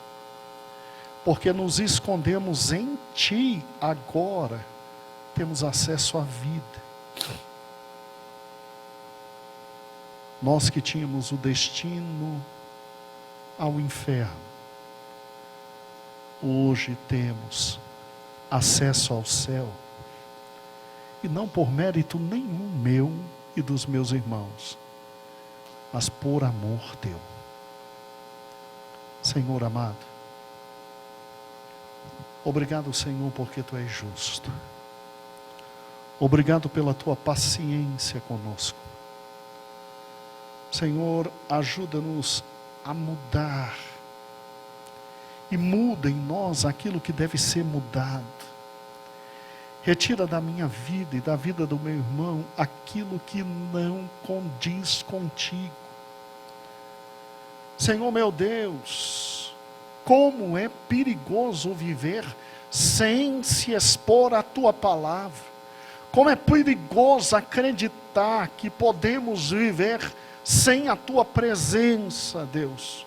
porque nos escondemos em Ti, agora temos acesso à vida. Nós que tínhamos o destino ao inferno, hoje temos acesso ao céu, e não por mérito nenhum meu e dos meus irmãos, mas por amor teu. Senhor amado, obrigado, Senhor, porque tu és justo. Obrigado pela tua paciência conosco. Senhor, ajuda-nos a mudar. E muda em nós aquilo que deve ser mudado. Retira da minha vida e da vida do meu irmão aquilo que não condiz contigo. Senhor meu Deus, como é perigoso viver sem se expor à tua palavra. Como é perigoso acreditar que podemos viver sem a tua presença, Deus.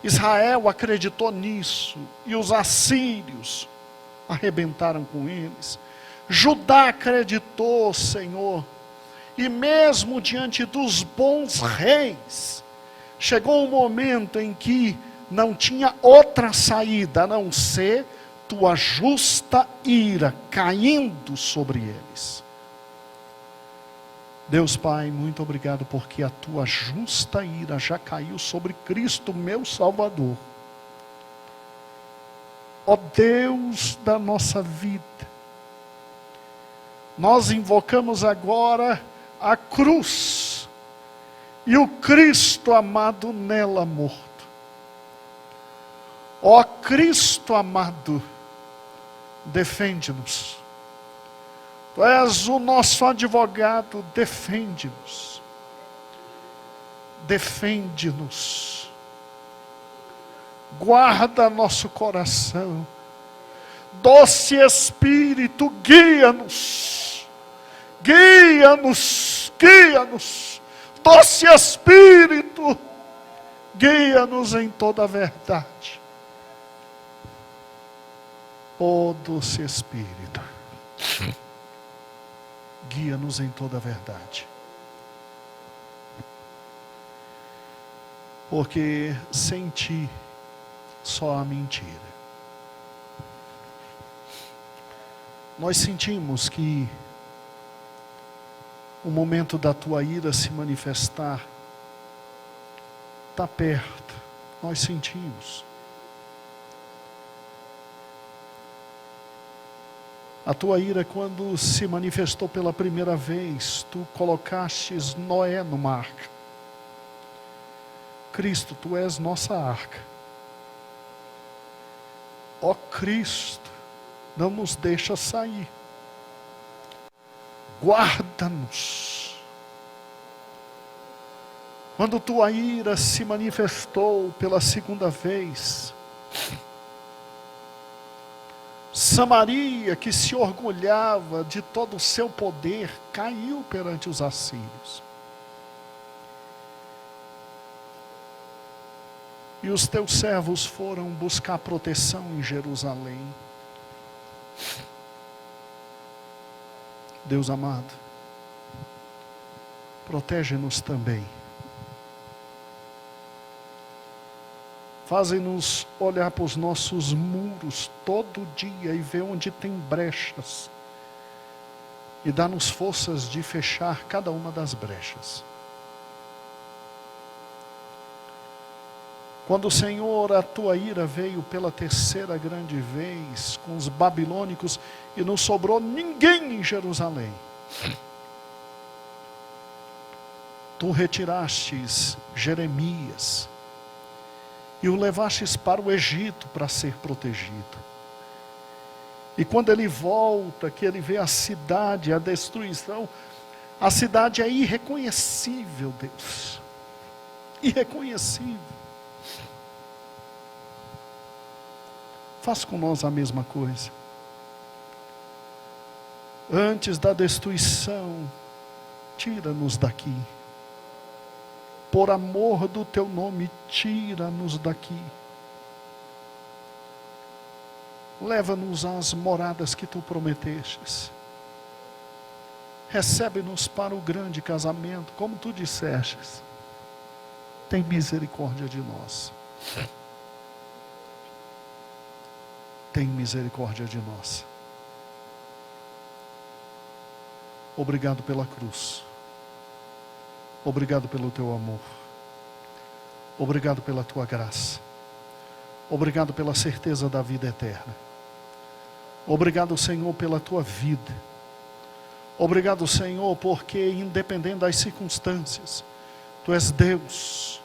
Israel acreditou nisso e os assírios arrebentaram com eles. Judá acreditou, Senhor, e mesmo diante dos bons reis, chegou um momento em que não tinha outra saída a não ser tua justa ira caindo sobre eles. Deus Pai, muito obrigado porque a tua justa ira já caiu sobre Cristo, meu Salvador. Ó Deus da nossa vida, nós invocamos agora a cruz e o Cristo amado nela morto. Ó Cristo amado, defende-nos. Tu és o nosso advogado, defende-nos. Defende-nos. Guarda nosso coração. Doce Espírito, guia-nos. Guia-nos, guia-nos. Doce Espírito, guia-nos em toda a verdade. Ó doce Espírito, guia-nos em toda a verdade. Porque sem ti só há mentira. Nós sentimos que o momento da tua ira se manifestar está perto. Nós sentimos. A tua ira, quando se manifestou pela primeira vez, tu colocastes Noé numa arca. Cristo, tu és nossa arca. Ó Cristo, não nos deixa sair. Guarda-nos. Quando tua ira se manifestou pela segunda vez, Samaria, que se orgulhava de todo o seu poder, caiu perante os assírios. E os teus servos foram buscar proteção em Jerusalém. Deus amado, protege-nos também. Faze-nos olhar para os nossos muros todo dia e ver onde tem brechas. E dá-nos forças de fechar cada uma das brechas. Quando, Senhor, a tua ira veio pela terceira grande vez com os babilônicos e não sobrou ninguém em Jerusalém, tu retirastes Jeremias e o levastes para o Egito para ser protegido. E quando ele volta, que ele vê a cidade, a destruição, a cidade é irreconhecível, Deus. Irreconhecível. Faz com nós a mesma coisa. Antes da destruição, tira-nos daqui. Por amor do teu nome, tira-nos daqui. Leva-nos às moradas que tu prometestes. Recebe-nos para o grande casamento, como tu dissestes. Tem misericórdia de nós. Tem misericórdia de nós. Obrigado pela cruz. Obrigado pelo teu amor. Obrigado pela tua graça. Obrigado pela certeza da vida eterna. Obrigado, Senhor, pela tua vida. Obrigado, Senhor, porque independente das circunstâncias, tu és Deus.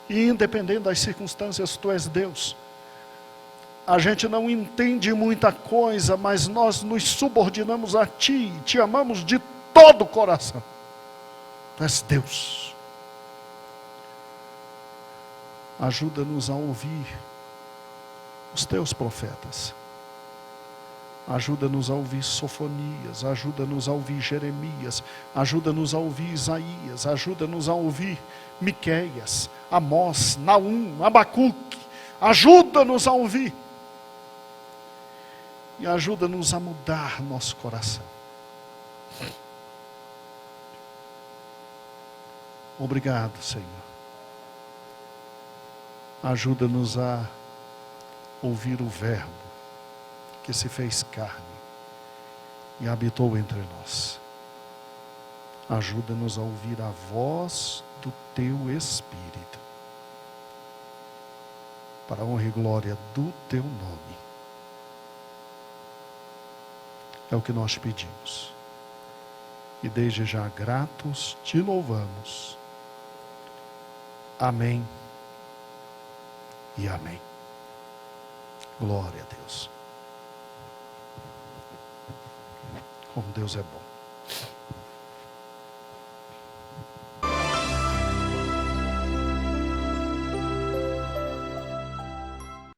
E independente das circunstâncias, tu és Deus. A gente não entende muita coisa, mas nós nos subordinamos a ti, te amamos de todo o coração. Tu és Deus. Ajuda-nos a ouvir os teus profetas. Ajuda-nos a ouvir Sofonias, ajuda-nos a ouvir Jeremias, ajuda-nos a ouvir Isaías, ajuda-nos a ouvir Miqueias, Amós, Naum, Abacuque. Ajuda-nos a ouvir. E ajuda-nos a mudar nosso coração. Obrigado, Senhor. Ajuda-nos a ouvir o Verbo que se fez carne e habitou entre nós. Ajuda-nos a ouvir a voz do teu Espírito, para a honra e glória do teu nome. É o que nós pedimos. E desde já gratos te louvamos. Amém e amém. Glória a Deus. Como Deus é bom.